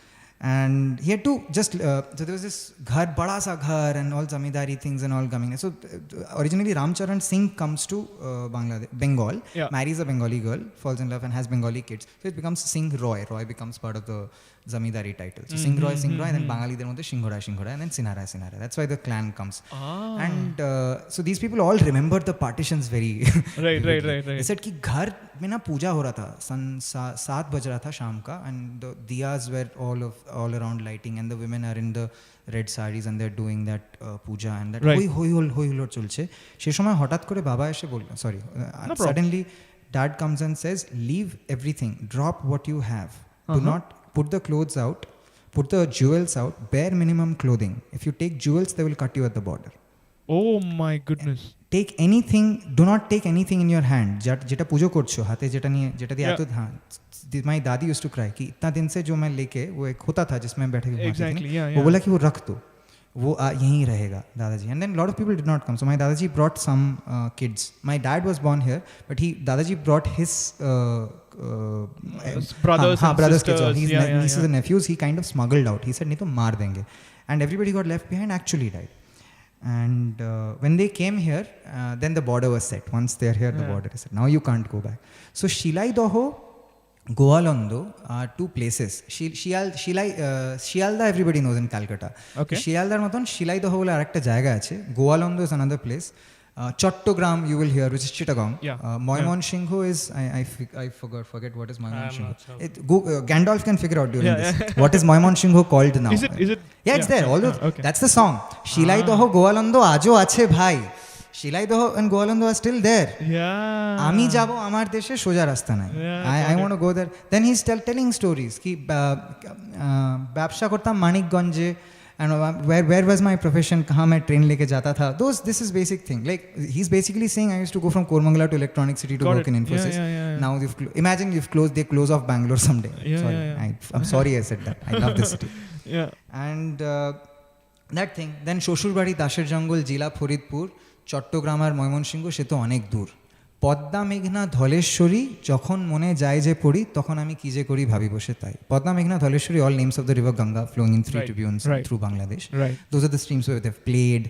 Speaker 2: And he had to just, so there was this ghar, bada sa ghar and all zamindari things and all coming. So originally Ramcharan Singh comes to Bengal,
Speaker 1: Yeah.
Speaker 2: marries a Bengali girl, falls in love and has Bengali kids. So it becomes Singh Roy. Roy becomes part of the zamindari title. So Singh Roy, and then Bangali, then Shinghora, and then Sinara. That's why the clan comes.
Speaker 1: Ah.
Speaker 2: And so these people all remember the partitions very
Speaker 1: Right.
Speaker 2: They said कि घर में ना पूजा हो रहा था, सन 7 बज रहा था शाम का, and the diyas were all around lighting, and the women are in the red sarees and they're doing that puja and that
Speaker 1: Right.
Speaker 2: hoi hol চলছে সেই সময় হঠাৎ করে বাবা এসে বলল sorry
Speaker 1: problem.
Speaker 2: suddenly dad comes and says leave everything, drop what you have, do not put the clothes out, put the jewels out, bare minimum clothing. If you take jewels they will cut you at the border.
Speaker 1: Oh my goodness.
Speaker 2: Take anything, do not take anything in your hand. যেটা পুজো করছো হাতে, যেটা দিয়ে এত माई दादी used to cry कि इतना दिन से जो मैं लेके वो एक होता था जिसमें बैठे
Speaker 1: Exactly, yeah,
Speaker 2: वो
Speaker 1: yeah.
Speaker 2: बोला कि वो रख दो, वो यहीं रहेगा दादाजी. And then lot of people did not come. So my दादाजी brought some kids. My dad was born here but दादाजी brought his
Speaker 1: brothers and
Speaker 2: brothers
Speaker 1: sisters,
Speaker 2: kids, his
Speaker 1: yeah, yeah,
Speaker 2: nieces
Speaker 1: yeah.
Speaker 2: and nephews. He kind of smuggled out. He said नहीं तो मार देंगे. And everybody got left behind, actually died. And when they came here, then the border was set. Once they are here, the border is set. Now you can't go back. So Shilai Doho, Goalondo are two places. Shialda everybody knows in Calcutta.
Speaker 1: Okay.
Speaker 2: Shialdar moton Shilai Doho bole arekta jayga ache. Goalondo is another place. Chattogram you will hear, which is Chittagong.
Speaker 1: Yeah.
Speaker 2: Moimon Singho is I forget what is Moimon
Speaker 3: I'm
Speaker 2: Singho.
Speaker 3: not sure.
Speaker 2: Gandalf can figure out during
Speaker 1: Yeah,
Speaker 2: this. What is Moimon Singho called now?
Speaker 1: Is it?
Speaker 2: Yeah, it's there. All those,
Speaker 1: okay.
Speaker 2: that's the song. Shilai Doho Goalondo ajo ache bhai. Shilai Doho and Goalondo are still there.
Speaker 1: Yeah.
Speaker 2: আমি যাব আমার দেশে সোজা রাস্তা নাই. I want to go there. Then he's telling stories কি ব্যবসা করতাম মানিকগঞ্জে, and where was my profession, कहाँ मैं ट्रेन लेके जाता था. This is basic thing. Like he's basically saying I used to go from Kormangala to Electronic City to
Speaker 1: Got
Speaker 2: work
Speaker 1: it.
Speaker 2: in Infosys.
Speaker 1: Yeah.
Speaker 2: Now imagine they close off Bangalore someday.
Speaker 1: Yeah,
Speaker 2: Sorry,
Speaker 1: yeah.
Speaker 2: I'm sorry I said that. I love this city.
Speaker 1: Yeah.
Speaker 2: And that thing, then শ্বশুরবাড়ি দাসের জঙ্গল, জেলা ফরিদপুর, চট্টগ্রাম আর ময়মনসিংহ সে তো অনেক দূর. পদ্মা মেঘনা ধলেশ্বরী যখন মনে যায় যে পড়ি তখন আমি কি যে করি ভাবি বসে তাই. পদ্মা মেঘনা Dhaleshwari, all names of the river Ganga flowing in 3
Speaker 1: Right,
Speaker 2: tribunes
Speaker 1: right.
Speaker 2: through Bangladesh.
Speaker 1: Right.
Speaker 2: Those are the streams where they've played.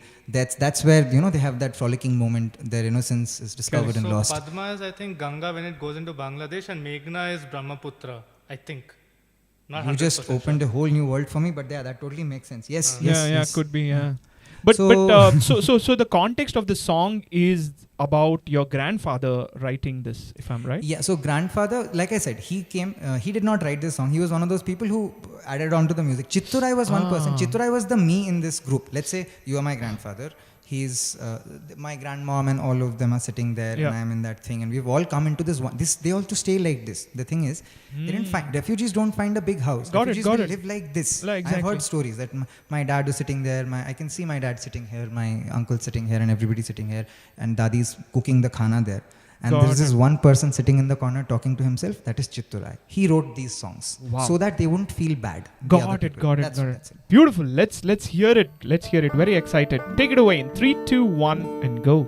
Speaker 2: That's where they have that frolicking moment. Their innocence is discovered and
Speaker 3: So
Speaker 2: lost.
Speaker 3: Padma is, I think, Ganga when it goes into Bangladesh, and Meghna is Brahmaputra, I think. Not
Speaker 2: You
Speaker 3: 100%
Speaker 2: just opened a whole new world for me, but yeah, that totally makes sense. Yes,
Speaker 1: Yeah, could be, yeah. But
Speaker 2: So-
Speaker 1: so the context of the song is about your grandfather writing this, if I'm right.
Speaker 2: Yeah, so grandfather, like I said, he came, he did not write this song. He was one of those people who added on to the music. Chitturai was one person. Chitturai was the me in this group. Let's say you are my grandfather. He's my grandmom and all of them are sitting there and I'm in that thing. And we've all come into this one. They all to stay like this. The thing is, they didn't find, refugees don't find a big house. Refugees will live like this.
Speaker 1: Exactly.
Speaker 2: I've heard stories that my dad was sitting there. I can see my dad sitting here, my uncle sitting here and everybody sitting here. And Dadi's cooking the khana there. And there is this one person sitting in the corner talking to himself. That is Chitturai. He wrote these songs so that they wouldn't feel bad.
Speaker 1: Got it.
Speaker 2: That's it.
Speaker 1: Beautiful. Let's hear it. Let's hear it. Very excited. Take it away in 3, 2, 1, and go.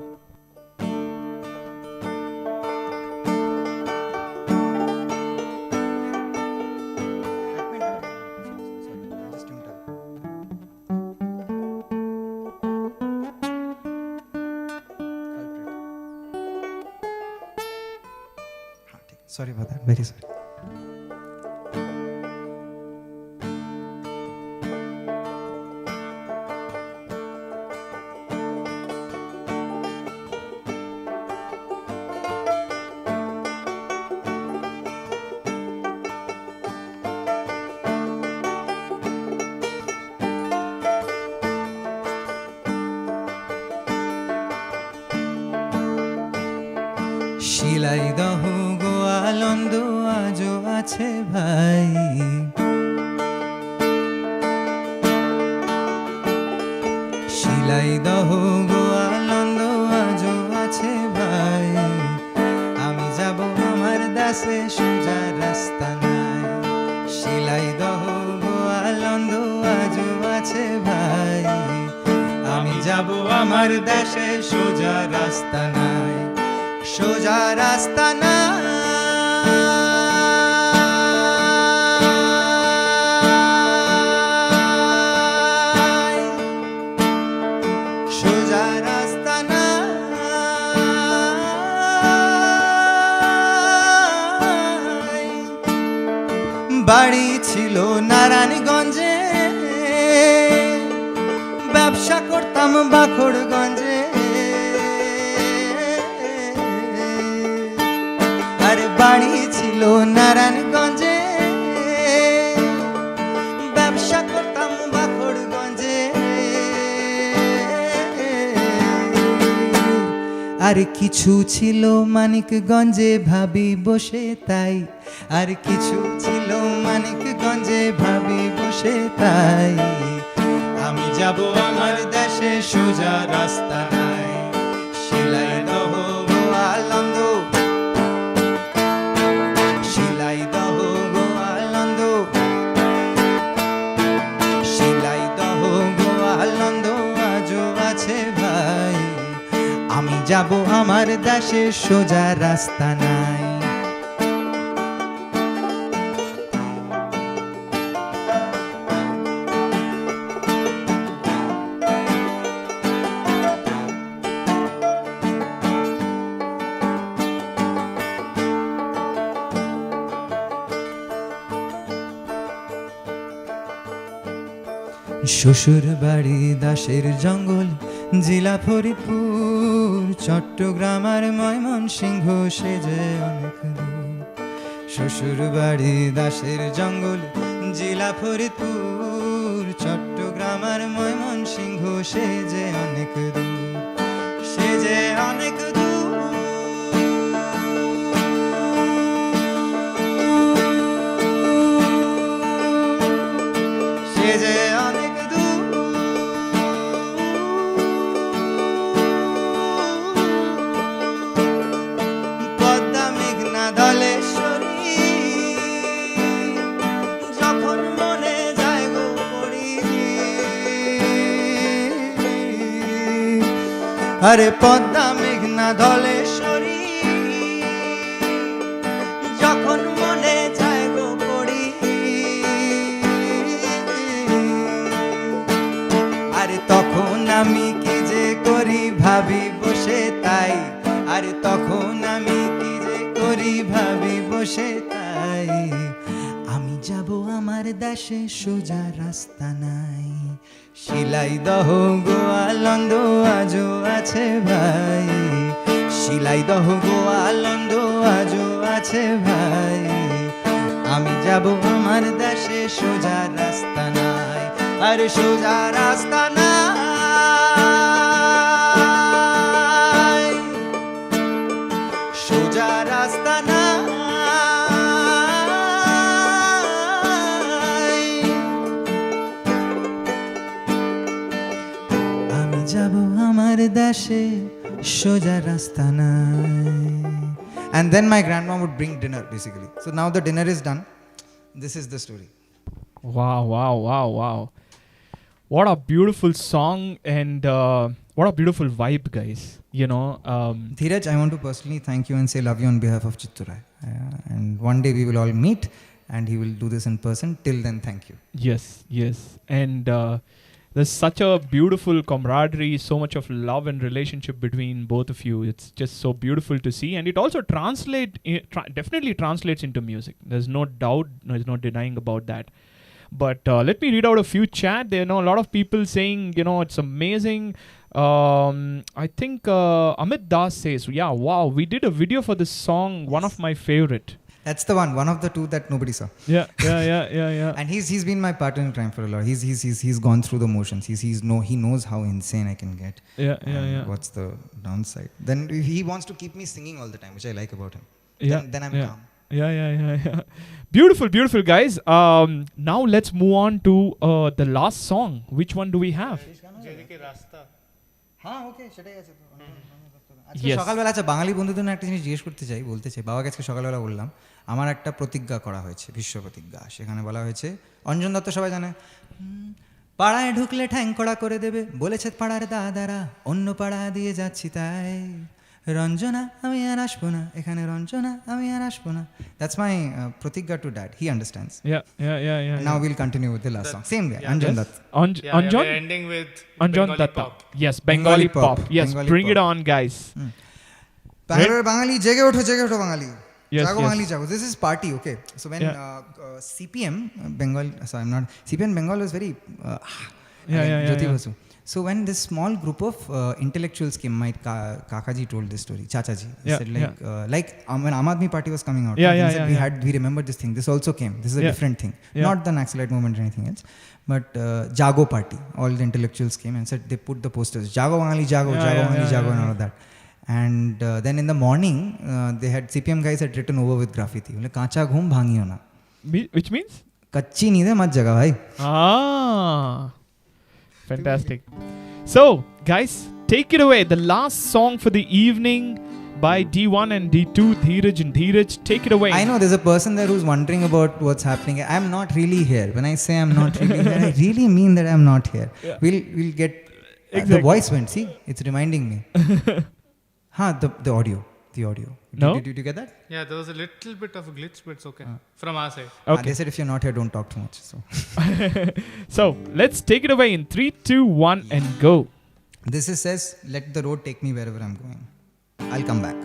Speaker 2: Sorry about that. Very sorry. শিলাই দহ গো আনন্দ আজও আছে ভাই, শিলাই দহ গো আনন্দ আজও আছে ভাই, আমি যাব আমার দাসে সোজা রাস্তা নাই, শিলাই দহ গো আনন্দ আজও আছে ভাই, আমি যাব আমার দেশে সোজা রাস্তা নাই, সোজা রাস্তা নাই, সোজা রাস্তা নাই। বাড়ি ছিল নারায়ণগঞ্জে, ব্যবসা করতাম বাখড়গঞ্জে, বাড়ি ছিল নারায়ণগঞ্জে, ব্যবসা করতাম বাখড়গঞ্জে, আর কিছু ছিল মানিকগঞ্জে ভাবি বসে তাই, আর কিছু ছিল মানিকগঞ্জে ভাবি বসে তাই, আমি যাব আমার দেশে সোজা রাস্তা নাই, শিলাই দহ গো আনন্দ, শিলাই দহ গো আনন্দ, শিলাই দহ গো আনন্দ আজও আছে ভাই, আমি যাব আমার দেশে সোজা রাস্তা নাই। শ্বশুর বাড়ি দাসের জঙ্গল, জেলা ফরিদপুর, চট্টগ্রাম আর ময়মনসিংহ সে যে অনেক দূর, শ্বশুর বাড়ি দাসের জঙ্গল, জেলা ফরিদপুর, চট্টগ্রাম আর ময়মনসিংহ সে যে অনেক দূর, সে যে অনেক দূর, সে যে অনেক আরে পদ্মা মেঘনা ধলেশ্বরী, যখন মনে যায় গো পড়ি, আরে তখন আমি কি যে করি ভাবি বসে তাই, আরে তখন আমি কি যে করি ভাবি বসে তাই, আমি যাব আমার দেশে সোজা রাস্তা নাই, শিলাই দহ গো আনন্দ আজও আছে ভাই, শিলাই দহ গো আনন্দ আজও আছে ভাই, আমি যাব আমার দেশে সোজা রাস্তা নাই, আরে সোজা রাস্তা নাই, সোজা রাস্তা নাই, যাব আমার দেশে সোজা রাস্তা নাই. And then my grandma would bring dinner basically. So now the dinner is done. This is the story.
Speaker 1: Wow, wow, wow, wow. What a beautiful song and what a beautiful vibe, guys. You know,
Speaker 2: Dheeraj, I want to personally thank you and say love you on behalf of Chitturai. And one day we will all meet and he will do this in person. Till then, thank you.
Speaker 1: Yes, yes. And There's such a beautiful camaraderie, so much of love and relationship between both of you. It's just so beautiful to see, and it also definitely translates into music. There's no doubt, there's no denying about that. But let me read out a few chat. There are a lot of people saying, it's amazing. I think Amit Das says, yeah, wow, we did a video for this song, one of my favorite.
Speaker 2: That's the one of the two that nobody saw.
Speaker 1: Yeah.
Speaker 2: And he's been my partner in crime for a lot. He's gone through the motions. He knows how insane I can get.
Speaker 1: Yeah.
Speaker 2: What's the downside? Then he wants to keep me singing all the time, which I like about him.
Speaker 1: Yeah.
Speaker 2: Then I'm calm.
Speaker 1: Yeah. Beautiful guys. Now let's move on to the last song. Which one do we have?
Speaker 2: সকালবেলা আচ্ছা বাঙালি বন্ধুদের একটা জিনিস জিজ্ঞেস বলতে চাই বাবাকে আজকে সকালবেলা বললাম আমার একটা প্রতিজ্ঞা করা হয়েছে বিশ্ব প্রতিজ্ঞা সেখানে বলা হয়েছে অঞ্জন দত্ত সবাই জানে পাড়ায় ঢুকলে ঠ্যাং কড়া করে দেবে বলেছে পাড়ার দাদারা অন্য পাড়া দিয়ে যাচ্ছি তাই রঞ্জনা আমি আর আসবো না এখানে রঞ্জনা আমি আর আসবো না দ্যাটস মাই প্রতিজ্ঞা to dad he understands now will continue with the last song same guy Anjan Dutta
Speaker 3: We're ending with
Speaker 1: Anjan
Speaker 3: Bengali
Speaker 1: Datta.
Speaker 3: pop.
Speaker 1: Yes, Bengali pop. Yes,
Speaker 2: Bengali
Speaker 1: bring
Speaker 2: pop.
Speaker 1: it on, guys.
Speaker 2: Bangalore বাঙালি জেগে ওঠো বাঙালি
Speaker 1: Yes,
Speaker 2: Jago
Speaker 1: yes.
Speaker 2: Bangali Jago this is party okay so when CPM Bengal so I'm not CPM Bengal was very Jyoti Basu. So when this small group of intellectuals came, my Kakaji told this story, Chachaji. He said like when Aam Aadmi Party was coming out, he said we remembered this thing. This also came. This is a different thing, not the Naxalite movement or anything else. But Jago Party, all the intellectuals came and said they put the posters, Jago Bangali Jago, Jago Bangali Jago, and all of that. And then in the morning, they had CPM guys had written over with graffiti, like Kacha ghum bhangiyo na.
Speaker 1: Which means?
Speaker 2: Kachi neede mat jaga bhai.
Speaker 1: Fantastic. So, guys, take it away. The last song for the evening by D1 and D2, Dheeraj and Dheeraj. Take it away.
Speaker 2: I know there's a person there who's wondering about what's happening. I'm not really here. When I say I'm not really here, I really mean that I'm not here. We'll get... the voice went, see? It's reminding me. The audio.
Speaker 1: No?
Speaker 2: Did you get that?
Speaker 3: Yeah, there was a little bit of a glitch, but it's okay. From our side.
Speaker 1: Okay.
Speaker 2: They said if you're not here, don't talk too much.
Speaker 1: So, let's take it away in 3, 2, 1 and go.
Speaker 2: This says, let the road take me wherever I'm going. I'll come back.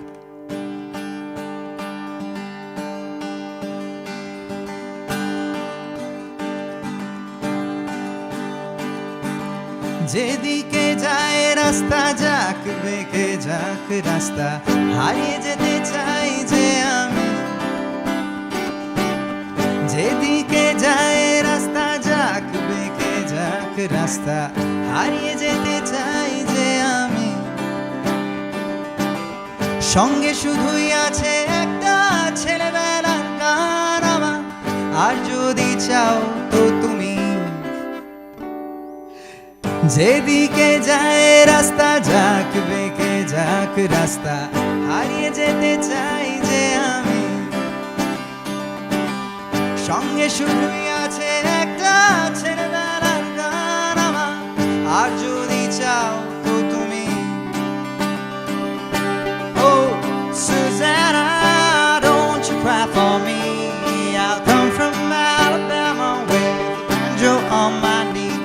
Speaker 2: যেদিকে যায় রাস্তা যাক বেঁকে যাক রাস্তা হারিয়ে যেতে চাই যে আমি যেদিকে যায় রাস্তা যাক বেঁকে যাক রাস্তা হারিয়ে যেতে চাই যে আমি সঙ্গে শুধুই আছে একটা ছেলেবেলার গান আমার আর যদি চাও তো তুমি যেদিকে যায় রাস্তা যাক বেঁকে যাক রাস্তা হারিয়ে যেতে চাই যে আমি সঙ্গে শুধুই আছে একটা ছেলেবেলার গান আমার আর যদি চাও তো তুমি Oh, Susanna, don't you cry for me. I'll come from Alabama with a banjo on my knee.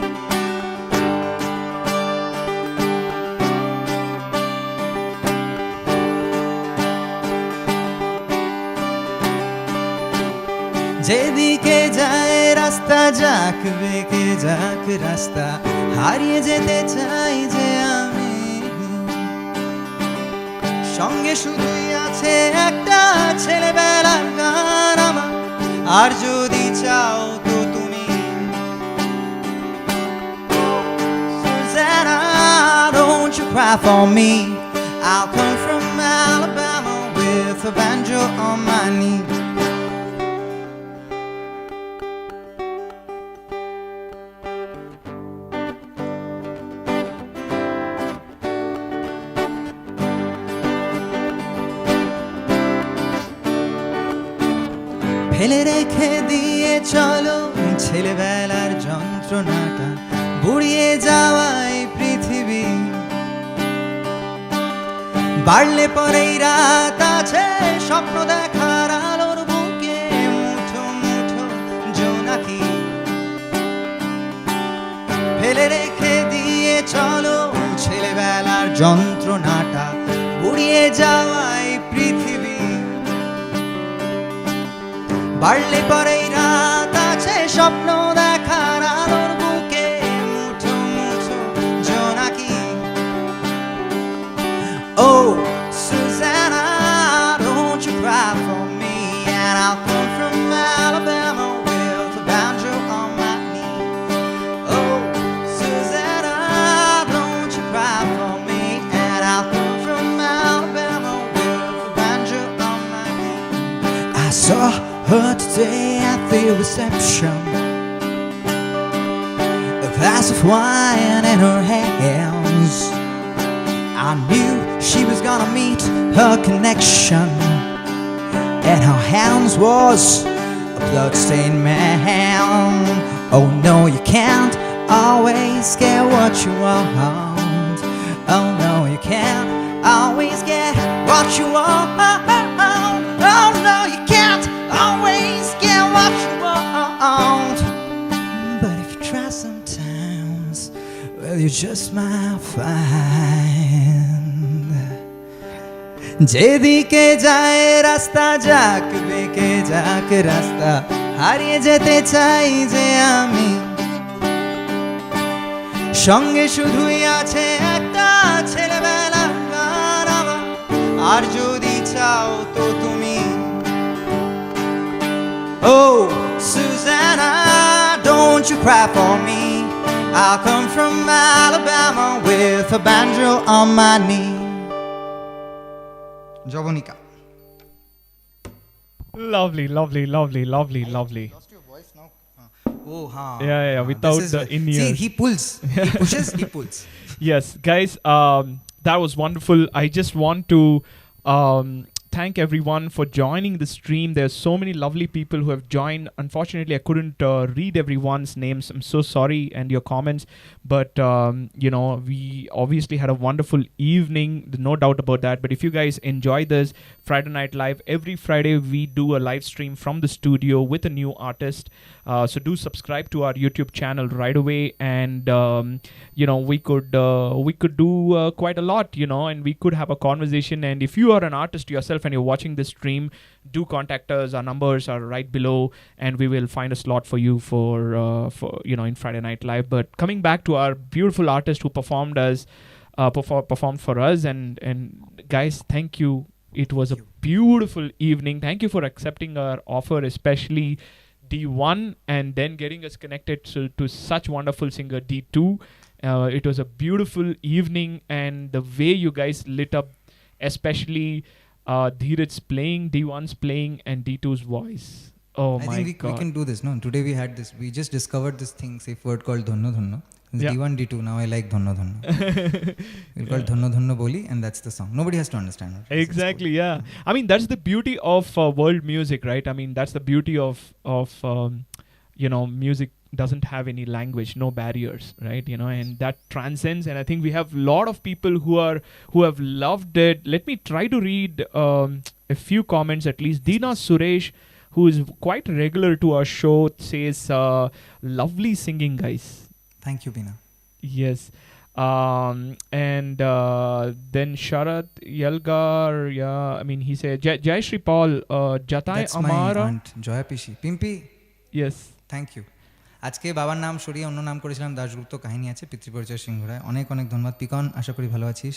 Speaker 2: যেদিকে যায় রাস্তা যাক বেঁকে যাক রাস্তা হারিয়ে যেতে চাই যে আমি সঙ্গে শুধুই আছে একটা ছেলেবেলার গান আমার আর যদি চাও তো তুমি Susanna, don't you cry for me. I'll come from Alabama with a banjo on my knee. ফেলে রেখে দিয়ে চলো ছেলেবেলার যন্ত্রণাটা বুড়িয়ে যাওয়াই পৃথিবী বাড়লে পরেই রাত আছে স্বপ্ন দেখার আলোর বুকে মুঠো মুঠো জোনাকি ফেলে রেখে যন্ত্রণাটা উড়িয়ে যাওয়াই পৃথিবী বাড়লে পরেই রাত আছে স্বপ্ন দেখার আলোর বুকে মুঠো মুঠো জোনাকি Oh Susanna don't you cry for me and I'll come from Alabama with a banjo on my knee Oh Susanna don't you cry for me and I'll come from Alabama with a banjo on my knee I saw her today at the reception a glass of wine in her hands I knew she was gonna meet her connection in her hands was a bloodstained man Oh no you can't always get what you want Oh no you can't always get what you want Oh no you can't always get what you want But if you try sometimes well you just might find যেদিকে যায় রাস্তা যাক বেঁকে যাক রাস্তা হারিয়ে যেতে চাই যে আমি সঙ্গে শুধুই আছে একটা ছেলেবেলার গান আমার আর যদি চাও তো তুমি Oh Susanna don't you cry for me I'll come from Alabama with a banjo on my knee Javonika
Speaker 1: Lovely.
Speaker 2: Lost your voice now? Oh, ha.
Speaker 1: Yeah. Without the in-ears.
Speaker 2: See, he pulls. He pushes, he pulls.
Speaker 1: Yes, guys, that was wonderful. I just want to thank everyone for joining the stream. There's so many lovely people who have joined. Unfortunately, I couldn't read everyone's names. I'm so sorry, and your comments. But, we obviously had a wonderful evening. No doubt about that. But if you guys enjoy this Friday Night Live, every Friday we do a live stream from the studio with a new artist. So do subscribe to our YouTube channel right away. And, we could do quite a lot, and we could have a conversation. And if you are an artist yourself and you're watching this stream, do contact us. Our numbers are right below, and we will find a slot for you for in Friday Night Live. But coming back to our beautiful artist who performed for us, and guys, thank you. It was a beautiful evening. Thank you for accepting our offer, especially D1, and then getting us connected to such wonderful singer D2. It was a beautiful evening, and the way you guys lit up, especially Dheeraj's playing, D1's playing, and D2's voice. Oh
Speaker 2: I
Speaker 1: my
Speaker 2: think
Speaker 1: God.
Speaker 2: we can do this, no? Today we had this. We just discovered this thing, safe word called Dhonno Dhonno. It's
Speaker 1: Yeah.
Speaker 2: D1, D2. Now I like Dhonno Dhonno. We'll call it Dhonno Dhonno Boli, and that's the song. Nobody has to understand it.
Speaker 1: Exactly, yeah. I mean, that's the beauty of world music, right? I mean, that's the beauty of music doesn't have any language, no barriers, right? And that transcends. And I think we have a lot of people who have loved it. Let me try to read a few comments at least. Dina Suresh, who is quite regular to our show, says, lovely singing, guys.
Speaker 2: Thank you, Bina.
Speaker 1: Yes. And then Sharat Yalgar, he said, Jai Shri Paul, Jatai
Speaker 2: That's
Speaker 1: Amara.
Speaker 2: my aunt, Joya Pishi. Pimpi,
Speaker 1: Yes.
Speaker 2: Thank you আজকে বাবার নাম সরিয়ে অন্য নাম করেছিলাম দাশগুপ্ত কাহিনী আছে পিতৃপরিচয় সিংহরায় অনেক অনেক ধন্যবাদ পিকন আশা করি ভালো আছিস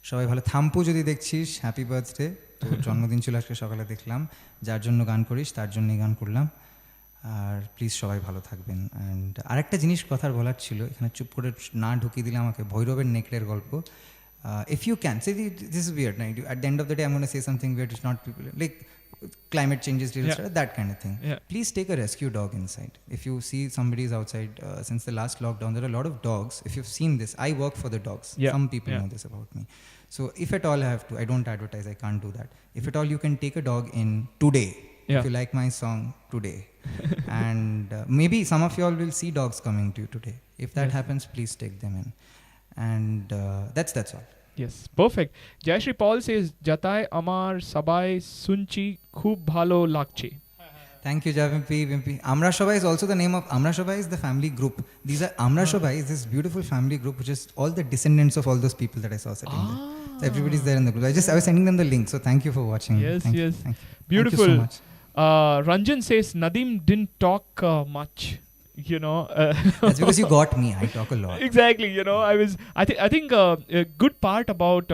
Speaker 2: সবাই ভালো থাম্পু যদি দেখছিস হ্যাপি বার্থডে তোর জন্মদিন ছিল আজকে সকালে দেখলাম যার জন্য গান করিস তার জন্যই গান করলাম আর প্লিজ সবাই ভালো থাকবেন অ্যান্ড আরেকটা জিনিস কথার বলার ছিল এখানে চুপ করে না ঢুকিয়ে দিলে আমাকে ভৈরবের নেকড়ের গল্প if you can say this is weird night at the end of the day I am gonna say something weird it's not people like climate changes, that kind of thing.
Speaker 1: Yeah.
Speaker 2: Please take a rescue dog inside. If you see somebody is outside, since the last lockdown, there are a lot of dogs. If you've seen this, I work for the dogs.
Speaker 1: Yeah.
Speaker 2: Some people
Speaker 1: Yeah.
Speaker 2: know this about me. So if at all I have to, I don't advertise, I can't do that. If at all you can take a dog in today,
Speaker 1: Yeah.
Speaker 2: if you like my song today, and maybe some of you all will see dogs coming to you today. If that
Speaker 1: Yes.
Speaker 2: happens, please take them in. And that's all.
Speaker 1: Yes, perfect. Jai Shri Paul says, Jatai Amar Sabai Sunchi Khub Bhalo Lakche.
Speaker 2: Thank you, Vimpy. Amra Shobha is also the name of Amra Shobha is the family group. These are Amra Shobha is this beautiful family group, which is all the descendants of all those people that I saw sitting there. So everybody's there in the group. I was sending them the link. So thank you for watching.
Speaker 1: Yes,
Speaker 2: Thank
Speaker 1: yes.
Speaker 2: You, thank you.
Speaker 1: Beautiful.
Speaker 2: Thank you so much.
Speaker 1: Ranjan says Nadeem didn't talk much.
Speaker 2: That's because you got me. I talk a lot.
Speaker 1: Exactly. I think a good part about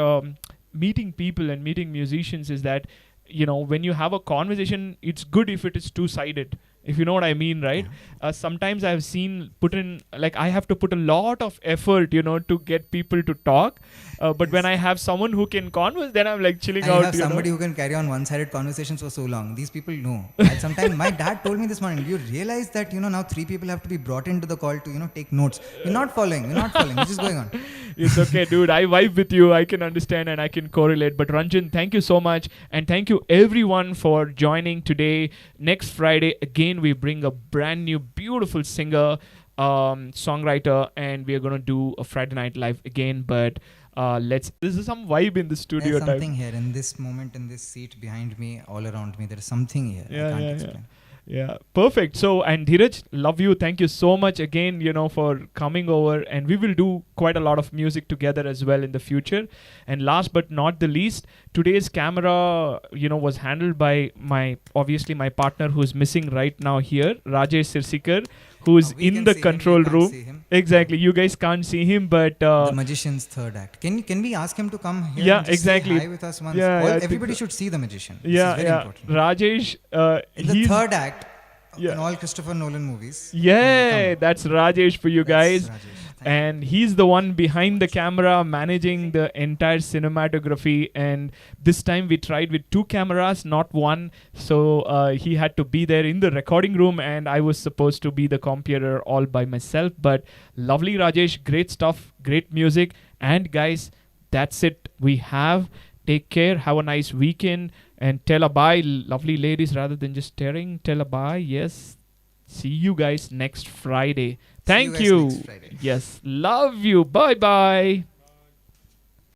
Speaker 1: meeting people and meeting musicians is that when you have a conversation, it's good if it is two-sided, if you know what I mean, right? Sometimes I've seen I have to put a lot of effort to get people to talk, but when I have someone who can converse, then I'm like chilling out.
Speaker 2: I have somebody who can carry on one-sided conversations for so long. These people know. And sometimes my dad told me this morning, do you realize that now 3 people have to be brought into the call to take notes? You're not following, which is going on.
Speaker 1: It's okay, dude. I vibe with you. I can understand and I can correlate. But Ranjan, thank you so much. And thank you everyone for joining today. Next Friday, again, we bring a brand new, beautiful singer, songwriter, and we are going to do a Friday Night Live again. But this is some vibe in the studio.
Speaker 2: There's something here in this moment, in this seat behind me, all around me. There is something here. I can't explain.
Speaker 1: Yeah, perfect. So, and Dheeraj, love you. Thank you so much again, for coming over. And we will do quite a lot of music together as well in the future. And last but not the least, today's camera, was handled by my partner who's missing right now here, Rajesh Sirsikar, who's in the control room. Exactly. You guys can't see him, but
Speaker 2: the magician's third act. Can we ask him to come here?
Speaker 1: Yeah,
Speaker 2: and just
Speaker 1: exactly.
Speaker 2: Say hi with us once. Everybody should see the magician.
Speaker 1: Yeah,
Speaker 2: this is very important.
Speaker 1: Rajesh.
Speaker 2: In the third act in all Christopher Nolan movies.
Speaker 1: Yeah, that's Rajesh for you guys. And he's the one behind the camera managing the entire cinematography. And this time we tried with 2 cameras, not 1. So he had to be there in the recording room and I was supposed to be the computer all by myself. But lovely Rajesh, great stuff, great music. And guys, that's it. We have. Take care. Have a nice weekend. And tell a bye, lovely ladies, rather than just staring. Tell a bye. Yes. See you guys next Friday. Thank you.
Speaker 2: Next Friday.
Speaker 1: Yes. Love you. Bye-bye.